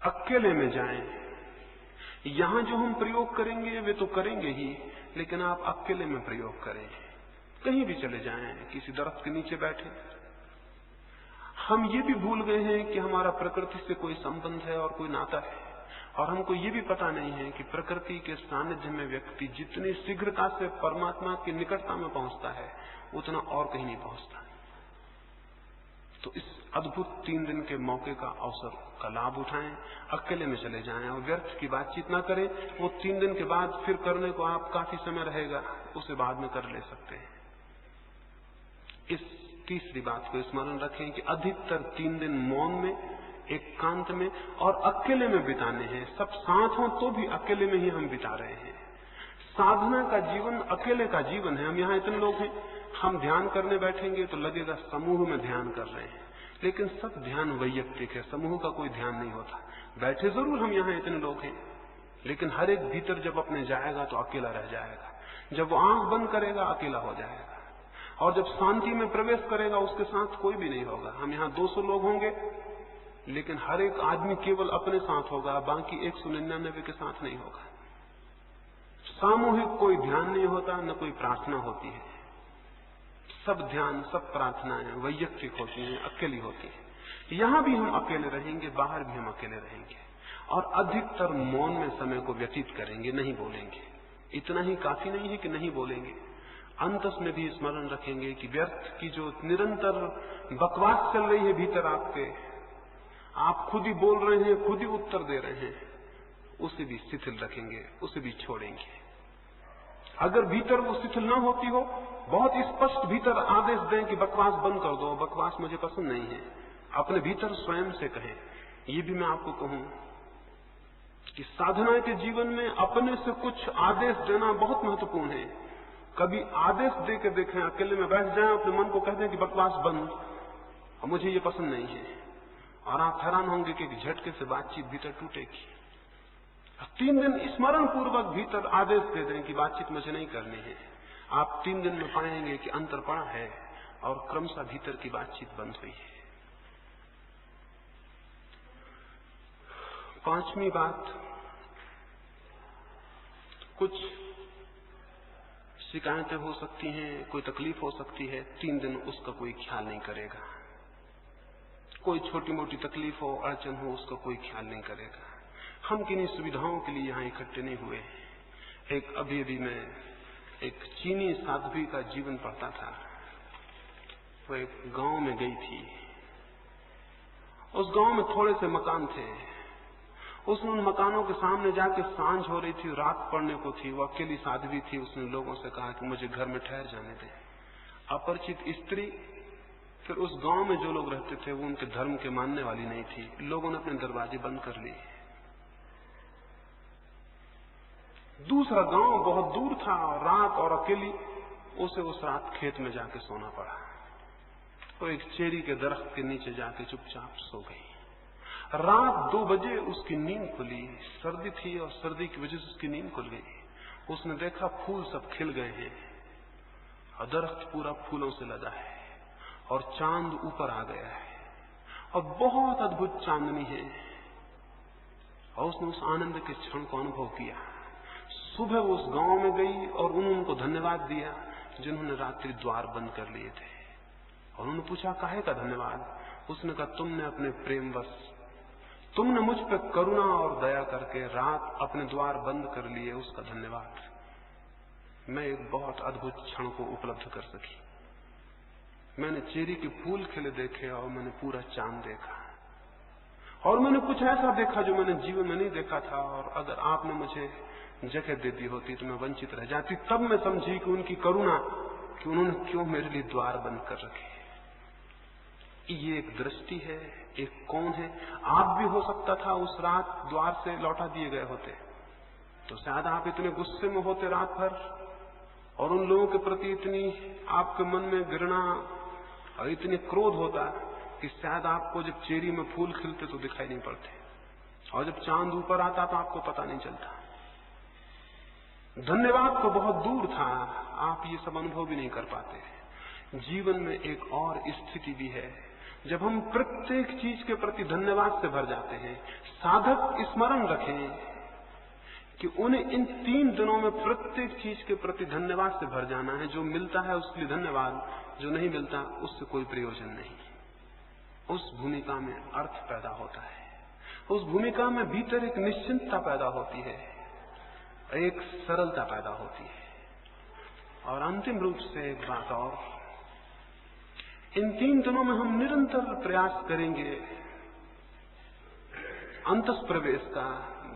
Speaker 1: अकेले में जाएं। यहां जो हम प्रयोग करेंगे वे तो करेंगे ही, लेकिन आप अकेले में प्रयोग करें। कहीं भी चले जाएं, किसी दरख्त के नीचे बैठे। हम ये भी भूल गए हैं कि हमारा प्रकृति से कोई संबंध है और कोई नाता है, और हमको ये भी पता नहीं है कि प्रकृति के सानिध्य में व्यक्ति जितनी शीघ्रता से परमात्मा की निकटता में पहुंचता है उतना और कहीं नहीं पहुंचता। तो इस अद्भुत 3 दिन के मौके का अवसर का लाभ उठाएं, अकेले में चले जाएं और व्यर्थ की बातचीत ना करें। वो 3 दिन के बाद फिर करने को आप काफी समय रहेगा, उसे बाद में कर ले सकते हैं। इस तीसरी बात को स्मरण रखें कि अधिकतर 3 दिन मौन में, एकांत में और अकेले में बिताने हैं। सब साथ हों तो भी अकेले में ही हम बिता रहे हैं। साधना का जीवन अकेले का जीवन है। हम यहाँ इतने लोग हैं, हम ध्यान करने बैठेंगे तो लगेगा समूह में ध्यान कर रहे हैं, लेकिन सब ध्यान वैयक्तिक है, समूह का कोई ध्यान नहीं होता। बैठे जरूर हम यहाँ इतने लोग हैं, लेकिन हर एक भीतर जब अपने जाएगा तो अकेला रह जाएगा। जब वो आंख बंद करेगा अकेला हो जाएगा, और जब शांति में प्रवेश करेगा उसके साथ कोई भी नहीं होगा। हम यहाँ 200 लोग होंगे, लेकिन हर एक आदमी केवल अपने साथ होगा, बाकी 199 के साथ नहीं होगा। सामूहिक कोई ध्यान नहीं होता, न कोई प्रार्थना होती है। सब ध्यान, सब प्रार्थनाएं वैयक्तिक होती हैं, अकेली होती हैं। यहां भी हम अकेले रहेंगे, बाहर भी हम अकेले रहेंगे, और अधिकतर मौन में समय को व्यतीत करेंगे, नहीं बोलेंगे। इतना ही काफी नहीं है कि नहीं बोलेंगे, अंतस में भी स्मरण रखेंगे कि व्यर्थ की जो निरंतर बकवास चल रही है भीतर आपके, आप खुद ही बोल रहे हैं, खुद ही उत्तर दे रहे हैं, उसे भी शिथिल रखेंगे, उसे भी छोड़ेंगे। अगर भीतर वो शिथिल न होती हो, बहुत स्पष्ट भीतर आदेश दें कि बकवास बंद कर दो, बकवास मुझे पसंद नहीं है, अपने भीतर स्वयं से कहें। ये भी मैं आपको कहूं कि साधना के जीवन में अपने से कुछ आदेश देना बहुत महत्वपूर्ण है। कभी आदेश दे के देखें, अकेले में बैठ जाएं, अपने मन को कह दें कि बकवास बंद, और मुझे ये पसंद नहीं है, और आप हैरान होंगे कि झटके से बातचीत भीतर टूटेगी। 3 दिन स्मरण पूर्वक भीतर आदेश दे दें कि बातचीत मुझे नहीं करनी है। आप 3 दिन में पाएंगे कि अंतर पड़ा है और क्रमशः भीतर की बातचीत बंद हुई है। 5वीं बात, कुछ शिकायतें हो सकती हैं, कोई तकलीफ हो सकती है, 3 दिन उसका कोई ख्याल नहीं करेगा। कोई छोटी मोटी तकलीफ हो, अड़चन हो, उसका कोई ख्याल नहीं करेगा। हम किन्हीं सुविधाओं के लिए यहाँ इकट्ठे नहीं हुए। अभी मैं एक चीनी साध्वी का जीवन पढ़ता था। वो एक गांव में गई थी। उस गांव में थोड़े से मकान थे। उसने उन मकानों के सामने जाके, सांझ हो रही थी, रात पड़ने को थी, वो अकेली साध्वी थी। उसने लोगों से कहा कि मुझे घर में ठहर जाने दें। अपरिचित स्त्री। फिर उस गांव में जो लोग रहते थे वो उनके धर्म के मानने वाली नहीं थी। लोगों ने अपने दरवाजे बंद कर लिए। दूसरा गांव बहुत दूर था, और रात और अकेली उसे उस रात खेत में जाके सोना पड़ा। वो एक चेरी के दरख्त के नीचे जाके चुपचाप सो गई। रात 2 बजे उसकी नींद खुली। सर्दी थी और सर्दी की वजह से उसकी नींद खुल गई। उसने देखा फूल सब खिल गए हैं और दरख्त पूरा फूलों से लदा है, और चांद ऊपर आ गया है, और बहुत अद्भुत चांदनी है। और उसने उस आनंद के क्षण को अनुभव किया। सुबह वो उस गांव में गई और उनको धन्यवाद दिया जिन्होंने रात्रि द्वार बंद कर लिए थे। और उन्होंने पूछा, काहे का धन्यवाद? उसने कहा, तुमने अपने प्रेमवश, तुमने मुझ पर करुणा और दया करके रात अपने द्वार बंद कर लिए, उसका धन्यवाद। मैं एक बहुत अद्भुत क्षण को उपलब्ध कर सकी। मैंने चेरी के फूल खिले देखे, और मैंने पूरा चांद देखा, और मैंने कुछ ऐसा देखा जो मैंने जीवन में नहीं देखा था। और अगर आपने मुझे जगह दे दी होती तो मैं वंचित रह जाती। तब मैं समझी कि उनकी करुणा, कि उन्होंने क्यों मेरे लिए द्वार बंद कर रखे। ये एक दृष्टि है, एक कौन है। आप भी हो सकता था उस रात द्वार से लौटा दिए गए होते, तो शायद आप इतने गुस्से में होते रात भर, और उन लोगों के प्रति इतनी आपके मन में घृणा और इतने क्रोध होता कि शायद आपको जब चेरी में फूल खिलते तो दिखाई नहीं पड़ते, और जब चांद ऊपर आता तो आपको पता नहीं चलता। धन्यवाद तो बहुत दूर था, आप ये सब अनुभव भी नहीं कर पाते। जीवन में एक और स्थिति भी है जब हम प्रत्येक चीज के प्रति धन्यवाद से भर जाते हैं। साधक स्मरण रखें कि उन्हें इन 3 दिनों में प्रत्येक चीज के प्रति धन्यवाद से भर जाना है। जो मिलता है उसके लिए धन्यवाद, जो नहीं मिलता उससे कोई प्रयोजन नहीं। उस भूमिका में अर्थ पैदा होता है, उस भूमिका में भीतर एक निश्चिंतता पैदा होती है, एक सरलता पैदा होती है। और अंतिम रूप से एक बात और, इन 3 दिनों में हम निरंतर प्रयास करेंगे अंतःप्रवेश का,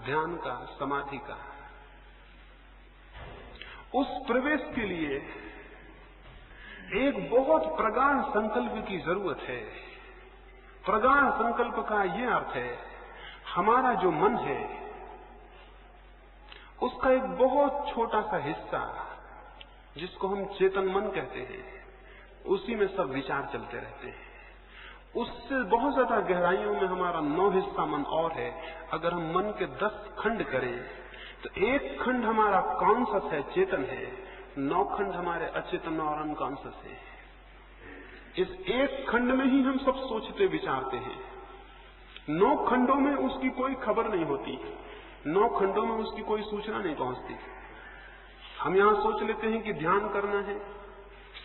Speaker 1: ध्यान का, समाधि का। उस प्रवेश के लिए एक बहुत प्रगाढ़ संकल्प की जरूरत है। प्रगाढ़ संकल्प का यह अर्थ है, हमारा जो मन है उसका एक बहुत छोटा सा हिस्सा, जिसको हम चेतन मन कहते हैं, उसी में सब विचार चलते रहते हैं। उससे बहुत ज्यादा गहराइयों में हमारा 9 हिस्सा मन और है। अगर हम मन के 10 खंड करें तो एक खंड हमारा कॉन्शस है, चेतन है, 9 खंड हमारे अचेतन और अनकॉन्शस है। इस एक खंड में ही हम सब सोचते विचारते हैं। 9 खंडों में उसकी कोई खबर नहीं होती, 9 खंडों में उसकी कोई सूचना नहीं पहुंचती। हम यहां सोच लेते हैं कि ध्यान करना है,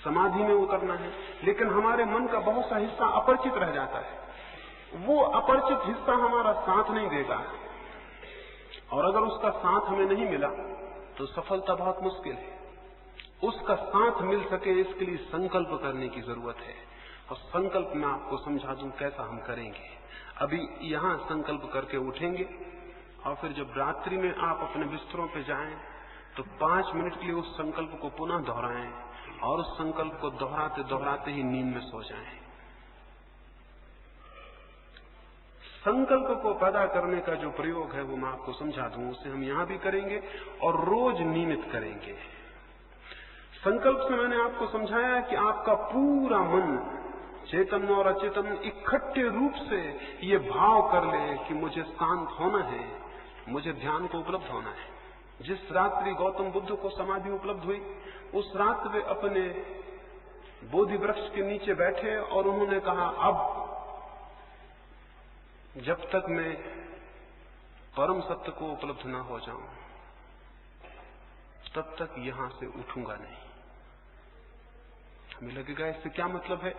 Speaker 1: समाधि में उतरना है, लेकिन हमारे मन का बहुत सा हिस्सा अपरिचित रह जाता है। वो अपरिचित हिस्सा हमारा साथ नहीं देगा, और अगर उसका साथ हमें नहीं मिला तो सफलता बहुत मुश्किल है। उसका साथ मिल सके इसके लिए संकल्प करने की जरूरत है, और संकल्प मैं आपको समझा दूं कैसा हम करेंगे। अभी यहां संकल्प करके उठेंगे, और फिर जब रात्रि में आप अपने बिस्तरों पे जाएं तो 5 मिनट के लिए उस संकल्प को पुनः दोहराएं, और उस संकल्प को दोहराते दोहराते ही नींद में सो जाएं। संकल्प को पैदा करने का जो प्रयोग है वो मैं आपको समझा दूं, उसे हम यहां भी करेंगे और रोज नियमित करेंगे। संकल्प से मैंने आपको समझाया कि आपका पूरा मन, चेतन और अचेतन, इकट्ठे रूप से ये भाव कर ले कि मुझे शांत होना है, मुझे ध्यान को उपलब्ध होना है। जिस रात्रि गौतम बुद्ध को समाधि उपलब्ध हुई, उस रात वे अपने बोधि वृक्ष के नीचे बैठे और उन्होंने कहा, अब जब तक मैं परम सत्य को उपलब्ध ना हो जाऊं तब तक यहां से उठूंगा नहीं। हमें लगेगा इससे क्या मतलब है,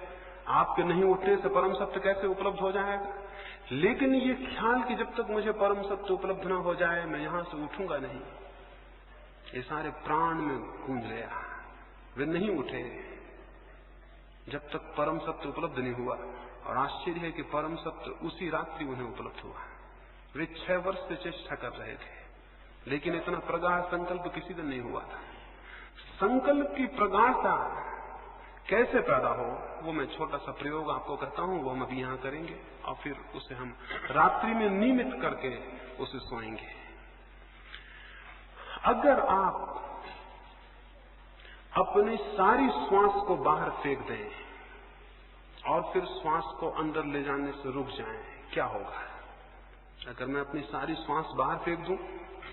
Speaker 1: आपके नहीं उठने से परम सत्य कैसे उपलब्ध हो जाएगा? लेकिन ये ख्याल कि जब तक मुझे परम सत्य उपलब्ध ना हो जाए मैं यहां से उठूंगा नहीं, ये सारे प्राण में गूंज गया। वे नहीं उठे जब तक परम सत्य उपलब्ध नहीं हुआ, और आश्चर्य है कि परम सत्य उसी रात्रि उन्हें उपलब्ध हुआ। वे 6 वर्ष से चेष्टा कर रहे थे, लेकिन इतना प्रगाढ़ संकल्प किसी दिन नहीं हुआ था। संकल्प की प्रगाढ़ता कैसे पैदा हो, वो मैं छोटा सा प्रयोग आपको करता हूं, वो हम अभी यहां करेंगे, और फिर उसे हम रात्रि में नियमित करके उसे सोएंगे। अगर आप अपनी सारी श्वास को बाहर फेंक दें और फिर श्वास को अंदर ले जाने से रुक जाएं, क्या होगा? अगर मैं अपनी सारी श्वास बाहर फेंक दूं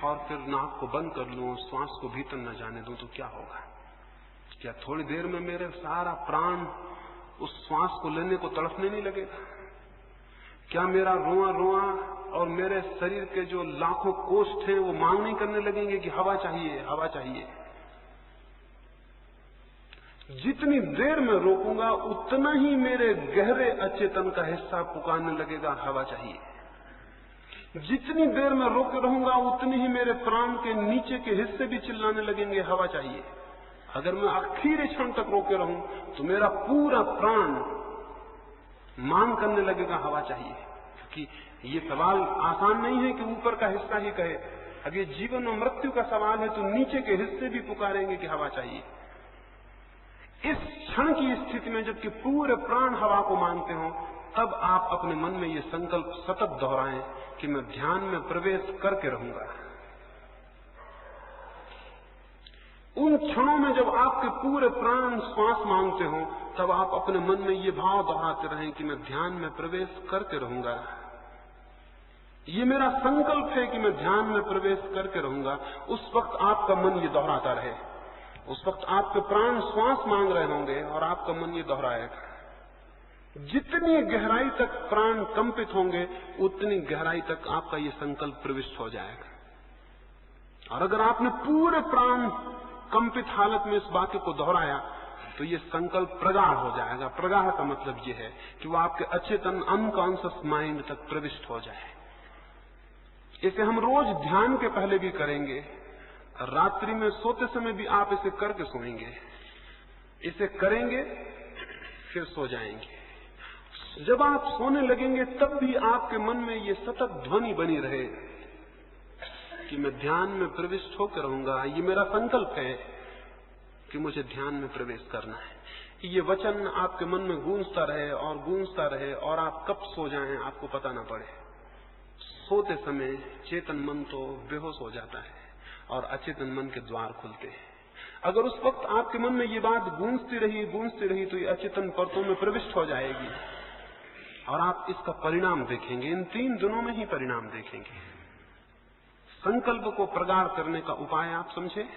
Speaker 1: और फिर नाक को बंद कर लूं और श्वास को भीतर न जाने दूं तो क्या होगा? क्या थोड़ी देर में मेरे सारा प्राण उस श्वास को लेने को तड़पने नहीं लगेगा? क्या मेरा रोआ रोआ और मेरे शरीर के जो लाखों कोष्ठ हैं वो मांग नहीं करने लगेंगे कि हवा चाहिए, हवा चाहिए? जितनी देर में रोकूंगा उतना ही मेरे गहरे अचेतन का हिस्सा पुकारने लगेगा, हवा चाहिए। जितनी देर में रोके रहूंगा उतनी ही मेरे प्राण के नीचे के हिस्से भी चिल्लाने लगेंगे, हवा चाहिए। अगर मैं आखिरी क्षण तक रोके रहूं तो मेरा पूरा प्राण मांग करने लगेगा, हवा चाहिए। क्योंकि ये सवाल आसान नहीं है कि ऊपर का हिस्सा ही कहे। अब ये जीवन और मृत्यु का सवाल है तो नीचे के हिस्से भी पुकारेंगे कि हवा चाहिए। इस क्षण की स्थिति में जबकि पूरे प्राण हवा को मांगते हो, तब आप अपने मन में ये संकल्प सतत दोहराएं कि मैं ध्यान में प्रवेश करके रहूंगा। उन क्षणों में जब आपके पूरे प्राण श्वास मांगते हो, तब आप अपने मन में ये भाव दोहराते रहें कि मैं ध्यान में प्रवेश करके रहूंगा। ये मेरा संकल्प है कि मैं ध्यान में प्रवेश करके रहूंगा। उस वक्त आपका मन ये दोहराता रहे। उस वक्त आपके प्राण श्वास मांग रहे होंगे और आपका मन ये दोहराएगा। जितनी गहराई तक प्राण कंपित होंगे उतनी गहराई तक आपका ये संकल्प प्रविष्ट हो जाएगा। और अगर आपने पूरे प्राण कंपित हालत में इस वाक्य को दोहराया तो ये संकल्प प्रगाढ़ हो जाएगा। प्रगाढ़ का मतलब ये है कि वो आपके अचेतन अनकॉन्शियस माइंड तक प्रविष्ट हो जाए। इसे हम रोज ध्यान के पहले भी करेंगे, रात्रि में सोते समय भी आप इसे करके सोएंगे। इसे करेंगे फिर सो जाएंगे। जब आप सोने लगेंगे तब भी आपके मन में ये सतत ध्वनि बनी रहे कि मैं ध्यान में प्रविष्ट होकर रहूंगा, ये मेरा संकल्प है कि मुझे ध्यान में प्रवेश करना है। ये वचन आपके मन में गूंजता रहे और गूंजता रहे और आप कब सो जाएं आपको पता ना पड़े। सोते समय चेतन मन तो बेहोश हो जाता है और अचेतन मन के द्वार खुलते हैं। अगर उस वक्त आपके मन में ये बात गूंजती रही तो ये अचेतन परतों में प्रविष्ट हो जाएगी और आप इसका परिणाम देखेंगे। इन 3 दिनों में ही परिणाम देखेंगे। संकल्प को प्रगाढ़ करने का उपाय आप समझे।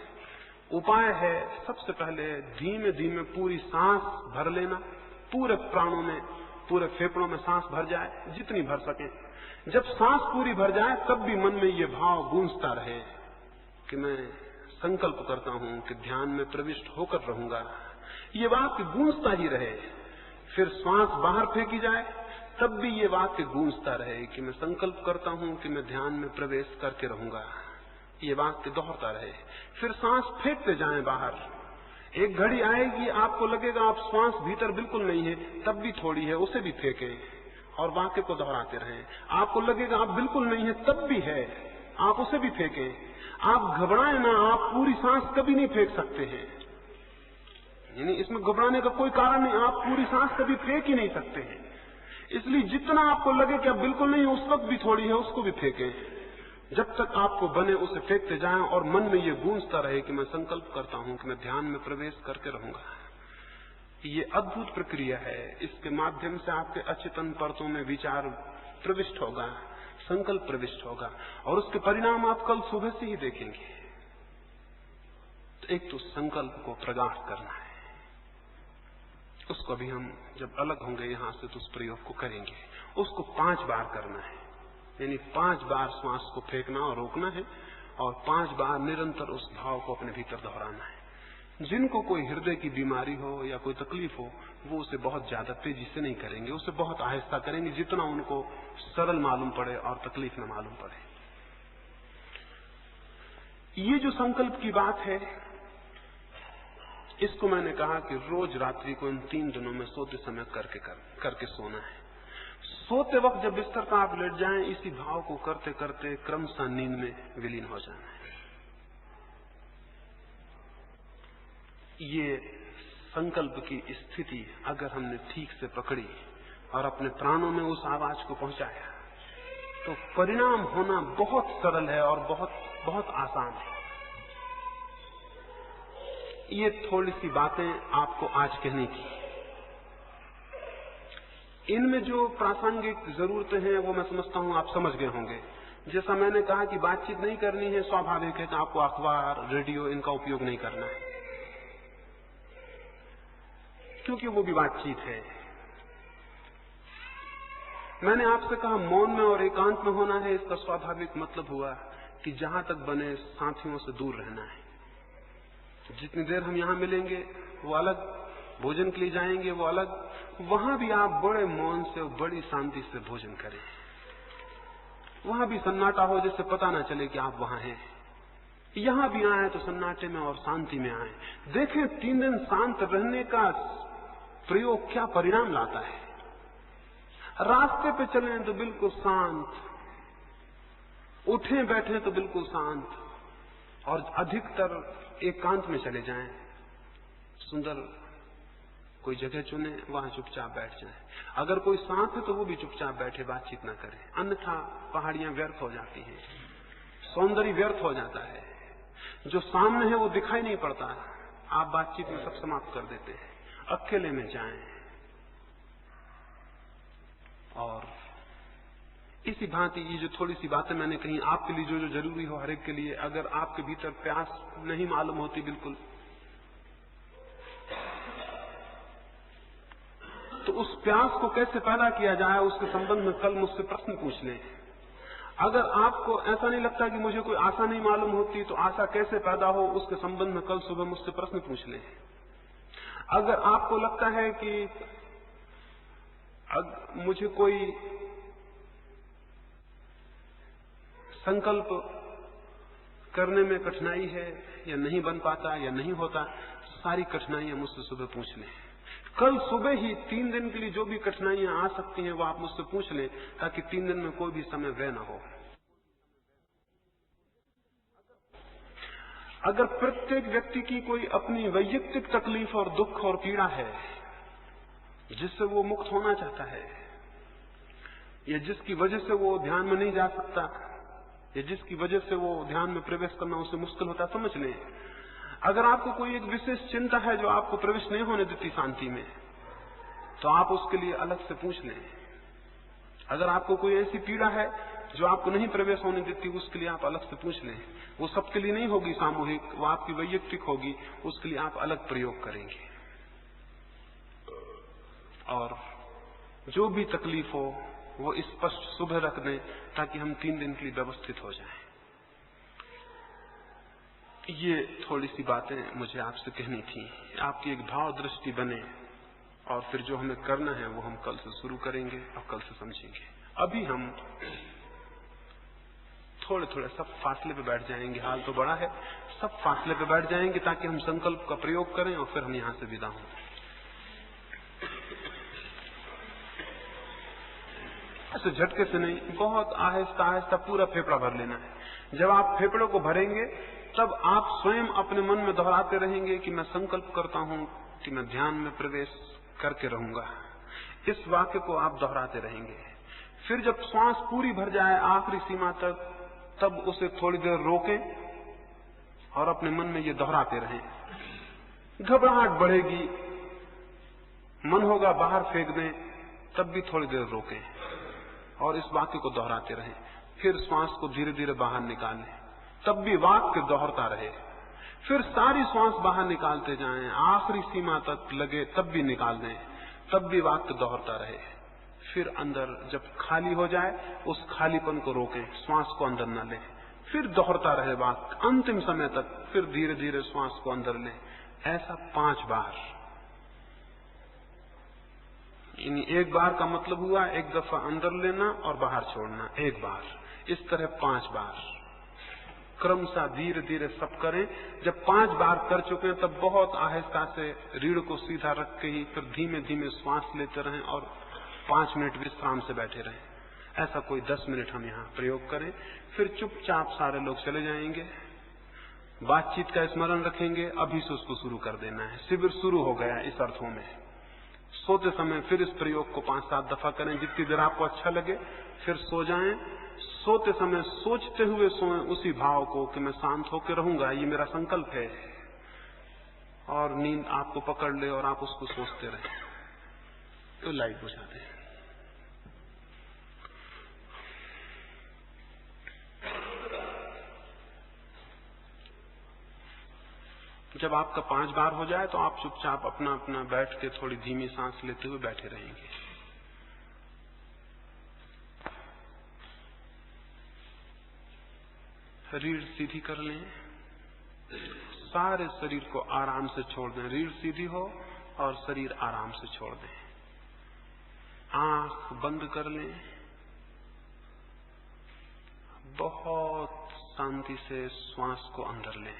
Speaker 1: उपाय है सबसे पहले धीमे धीमे पूरी सांस भर लेना, पूरे प्राणों में, पूरे फेफड़ों में सांस भर जाए जितनी भर सके। जब सांस पूरी भर जाए तब भी मन में ये भाव गूंजता रहे कि मैं संकल्प करता हूं कि ध्यान में प्रविष्ट होकर रहूंगा। ये वाक्य गूंजता ही रहे। फिर श्वास बाहर फेंकी जाए तब भी ये वाक्य गूंजता रहे कि मैं संकल्प करता हूं कि मैं ध्यान में प्रवेश करके रहूंगा। ये वाक्य दोहरता रहे। फिर सांस फेंकते जाएं बाहर। एक घड़ी आएगी आपको लगेगा आप श्वास भीतर बिल्कुल नहीं है, तब भी थोड़ी है, उसे भी फेंकें और वाक्य को दोहराते रहें। आपको लगेगा आप बिल्कुल नहीं है, तब भी है, आप उसे भी फेंकें। आप घबराएं ना, आप पूरी सांस कभी नहीं फेंक सकते हैं। यानी इसमें घबराने का कोई कारण नहीं, आप पूरी सांस कभी फेंक ही नहीं सकते हैं। इसलिए जितना आपको लगे कि अब बिल्कुल नहीं, उस वक्त भी थोड़ी है, उसको भी फेंकें। जब तक आपको बने उसे फेंकते जाएं और मन में ये गूंजता रहे कि मैं संकल्प करता हूं कि मैं ध्यान में प्रवेश करके रहूंगा। ये अद्भुत प्रक्रिया है। इसके माध्यम से आपके अचेतन परतों में विचार प्रविष्ट होगा, संकल्प प्रविष्ट होगा और उसके परिणाम आप कल सुबह से ही देखेंगे। तो एक तो संकल्प को प्रगाढ़ करना है। उसको भी हम जब अलग होंगे यहां से तो उस प्रयोग को करेंगे। उसको 5 बार करना है, यानी 5 बार श्वास को फेंकना और रोकना है और 5 बार निरंतर उस भाव को अपने भीतर दोहराना है। जिनको कोई हृदय की बीमारी हो या कोई तकलीफ हो वो उसे बहुत ज्यादा तेजी से नहीं करेंगे, उसे बहुत आहिस्ता करेंगे, जितना उनको सरल मालूम पड़े और तकलीफ न मालूम पड़े। ये जो संकल्प की बात है इसको मैंने कहा कि रोज रात्रि को इन 3 दिनों में सोते समय करके सोना है। सोते वक्त जब बिस्तर पर आप लेट जाएं इसी भाव को करते करते क्रमशः नींद में विलीन हो जाना है। ये संकल्प की स्थिति अगर हमने ठीक से पकड़ी और अपने प्राणों में उस आवाज को पहुंचाया तो परिणाम होना बहुत सरल है और बहुत बहुत आसान है। ये थोड़ी सी बातें आपको आज कहनी थी। इनमें जो प्रासंगिक जरूरतें हैं वो मैं समझता हूं आप समझ गए होंगे। जैसा मैंने कहा कि बातचीत नहीं करनी है, स्वाभाविक है कि आपको अखबार, रेडियो इनका उपयोग नहीं करना है, क्योंकि वो भी बातचीत है। मैंने आपसे कहा मौन में और एकांत में होना है। इसका स्वाभाविक मतलब हुआ कि जहां तक बने साथियों से दूर रहना है। जितनी देर हम यहां मिलेंगे वो अलग, भोजन के लिए जाएंगे वो अलग, वहां भी आप बड़े मौन से और बड़ी शांति से भोजन करें। वहां भी सन्नाटा हो जिससे पता ना चले कि आप वहां हैं। यहां भी आए तो सन्नाटे में और शांति में आए। देखें 3 दिन शांत रहने का प्रयोग क्या परिणाम लाता है। रास्ते पे चलें तो बिल्कुल शांत, उठे बैठे तो बिल्कुल शांत, और अधिकतर एकांत में चले जाएं। सुंदर कोई जगह चुने, वहां चुपचाप बैठ जाएं। अगर कोई साथ है तो वो भी चुपचाप बैठे, बातचीत ना करे, अन्यथा पहाड़ियां व्यर्थ हो जाती हैं, सौंदर्य व्यर्थ हो जाता है। जो सामने है वो दिखाई नहीं पड़ता, आप बातचीत में सब समाप्त कर देते हैं। अकेले में जाएं और इसी भांति ये जो थोड़ी सी बातें मैंने कही आपके लिए जो जरूरी हो हर एक के लिए, अगर आपके भीतर प्यास नहीं मालूम होती बिल्कुल, तो उस प्यास को कैसे पैदा किया जाए उसके संबंध में कल मुझसे प्रश्न पूछ लें। अगर आपको ऐसा नहीं लगता कि मुझे कोई आशा नहीं मालूम होती तो आशा कैसे पैदा हो उसके संबंध में कल सुबह मुझसे प्रश्न पूछ लें। अगर आपको लगता है कि मुझे कोई संकल्प करने में कठिनाई है या नहीं बन पाता या नहीं होता, सारी कठिनाइयां मुझसे सुबह पूछ लें। कल सुबह ही 3 दिन के लिए जो भी कठिनाइयां आ सकती हैं वो आप मुझसे पूछ लें, ताकि 3 दिन में कोई भी समय व्यय न हो। अगर प्रत्येक व्यक्ति की कोई अपनी वैयक्तिक तकलीफ और दुख और पीड़ा है जिससे वो मुक्त होना चाहता है, या जिसकी वजह से वो ध्यान में नहीं जा सकता, या जिसकी वजह से वो ध्यान में प्रवेश करना उसे मुश्किल होता है, समझ लें। अगर आपको कोई एक विशेष चिंता है जो आपको प्रवेश नहीं होने देती शांति में, तो आप उसके लिए अलग से पूछ लें। अगर आपको कोई ऐसी पीड़ा है जो आपको नहीं प्रवेश होने देती, उसके लिए आप अलग से पूछ लें। वो सबके लिए नहीं होगी सामूहिक, वो आपकी वैयक्तिक होगी, उसके लिए आप अलग प्रयोग करेंगे। और जो भी तकलीफ हो वो स्पष्ट सुबह रख दें, ताकि हम 3 दिन के लिए व्यवस्थित हो जाएं। ये थोड़ी सी बातें मुझे आपसे कहनी थी, आपकी एक भाव दृष्टि बने, और फिर जो हमें करना है वो हम कल से शुरू करेंगे और कल से समझेंगे। अभी हम थोड़े थोड़े सब फासले पे बैठ जाएंगे, हाल तो बड़ा है, सब फासले पे बैठ जाएंगे ताकि हम संकल्प का प्रयोग करें और फिर हम यहां से विदा हों। ऐसे झटके से नहीं, बहुत आहिस्ता आहिस्ता पूरा फेफड़ा भर लेना है। जब आप फेफड़े को भरेंगे तब आप स्वयं अपने मन में दोहराते रहेंगे कि मैं संकल्प करता हूं कि मैं ध्यान में प्रवेश करके रहूंगा। इस वाक्य को आप दोहराते रहेंगे। फिर जब श्वास पूरी भर जाए आखिरी सीमा तक, तब उसे थोड़ी देर रोकें और अपने मन में ये दोहराते रहें। घबराहट बढ़ेगी, मन होगा बाहर फेंक दें, तब भी थोड़ी देर रोकें और इस वाक्य को दोहराते रहें। फिर श्वास को धीरे धीरे बाहर निकालें, तब भी वाक्य दोहरता रहे। फिर सारी श्वास बाहर निकालते जाएं, आखिरी सीमा तक लगे तब भी निकाल दें, तब भी वाक्य दोहरता रहे। फिर अंदर जब खाली हो जाए उस खालीपन को रोकें, श्वास को अंदर न लें, फिर दोहरता रहे वाक्य अंतिम समय तक। फिर धीरे धीरे श्वास को अंदर लें। ऐसा 5 बार। एक बार का मतलब हुआ एक दफा अंदर लेना और बाहर छोड़ना, एक बार। इस तरह 5 बार क्रमशः धीरे धीरे सब करें। जब 5 बार कर चुके हैं तब बहुत आहिस्ता से रीढ़ को सीधा रख के ही फिर धीमे धीमे श्वास लेते रहें और 5 मिनट विश्राम से बैठे रहें। ऐसा कोई 10 मिनट हम यहाँ प्रयोग करें। फिर चुपचाप सारे लोग चले जाएंगे, बातचीत का स्मरण रखेंगे, अभी से उसको शुरू कर देना है। शिविर शुरू हो गया इस अर्थों में। सोते समय फिर इस प्रयोग को 5-7 दफा करें, जितनी देर आपको अच्छा लगे। फिर सो जाएं। सोते समय सोचते हुए सोएं उसी भाव को कि मैं शांत होकर रहूंगा, ये मेरा संकल्प है। और नींद आपको पकड़ ले और आप उसको सोचते रहें। तो लाइट बुझा दें। जब आपका 5 बार हो जाए तो आप चुपचाप अपना अपना बैठ के थोड़ी धीमी सांस लेते हुए बैठे रहेंगे। रीढ़ सीधी कर लें, सारे शरीर को आराम से छोड़ दें। रीढ़ सीधी हो और शरीर आराम से छोड़ दें। आंख बंद कर लें, बहुत शांति से श्वास को अंदर लें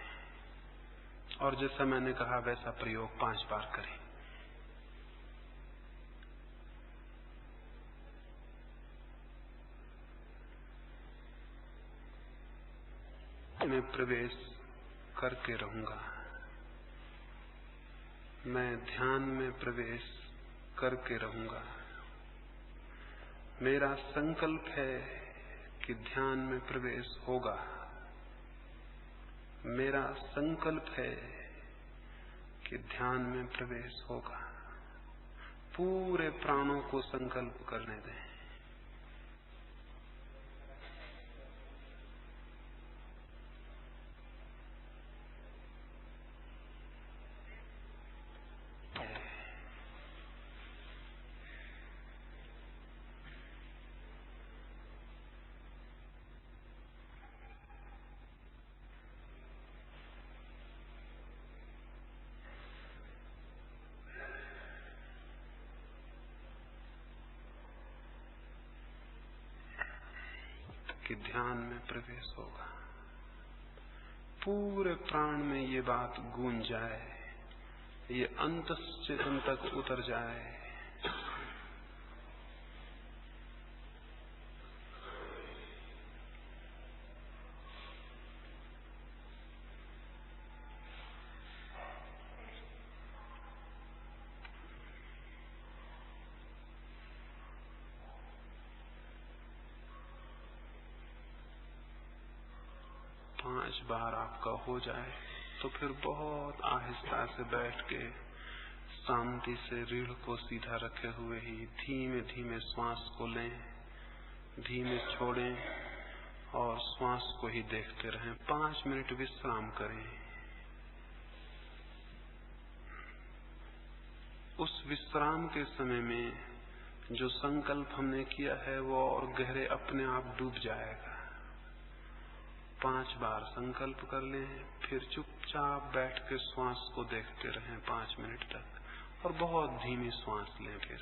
Speaker 1: और जैसा मैंने कहा वैसा प्रयोग 5 बार करें। मैं प्रवेश करके रहूंगा, मैं ध्यान में प्रवेश करके रहूंगा। मेरा संकल्प है कि ध्यान में प्रवेश होगा। मेरा संकल्प है कि ध्यान में प्रवेश होगा। पूरे प्राणों को संकल्प करने दें। कि ध्यान में प्रवेश होगा। पूरे प्राण में ये बात गूंज जाए ये अंतश्चेतन तक उतर जाए। पांच बार आपका हो जाए तो फिर बहुत आहिस्ता से बैठ के शांति से रीढ़ को सीधा रखे हुए ही धीमे धीमे श्वास को लें, धीमे छोड़ें और श्वास को ही देखते रहें। 5 मिनट विश्राम करें। उस विश्राम के समय में जो संकल्प हमने किया है वो और गहरे अपने आप डूब जाएगा। 5 बार संकल्प कर लें, फिर चुपचाप बैठ के श्वास को देखते रहें 5 मिनट तक और बहुत धीमी श्वास लें। फिर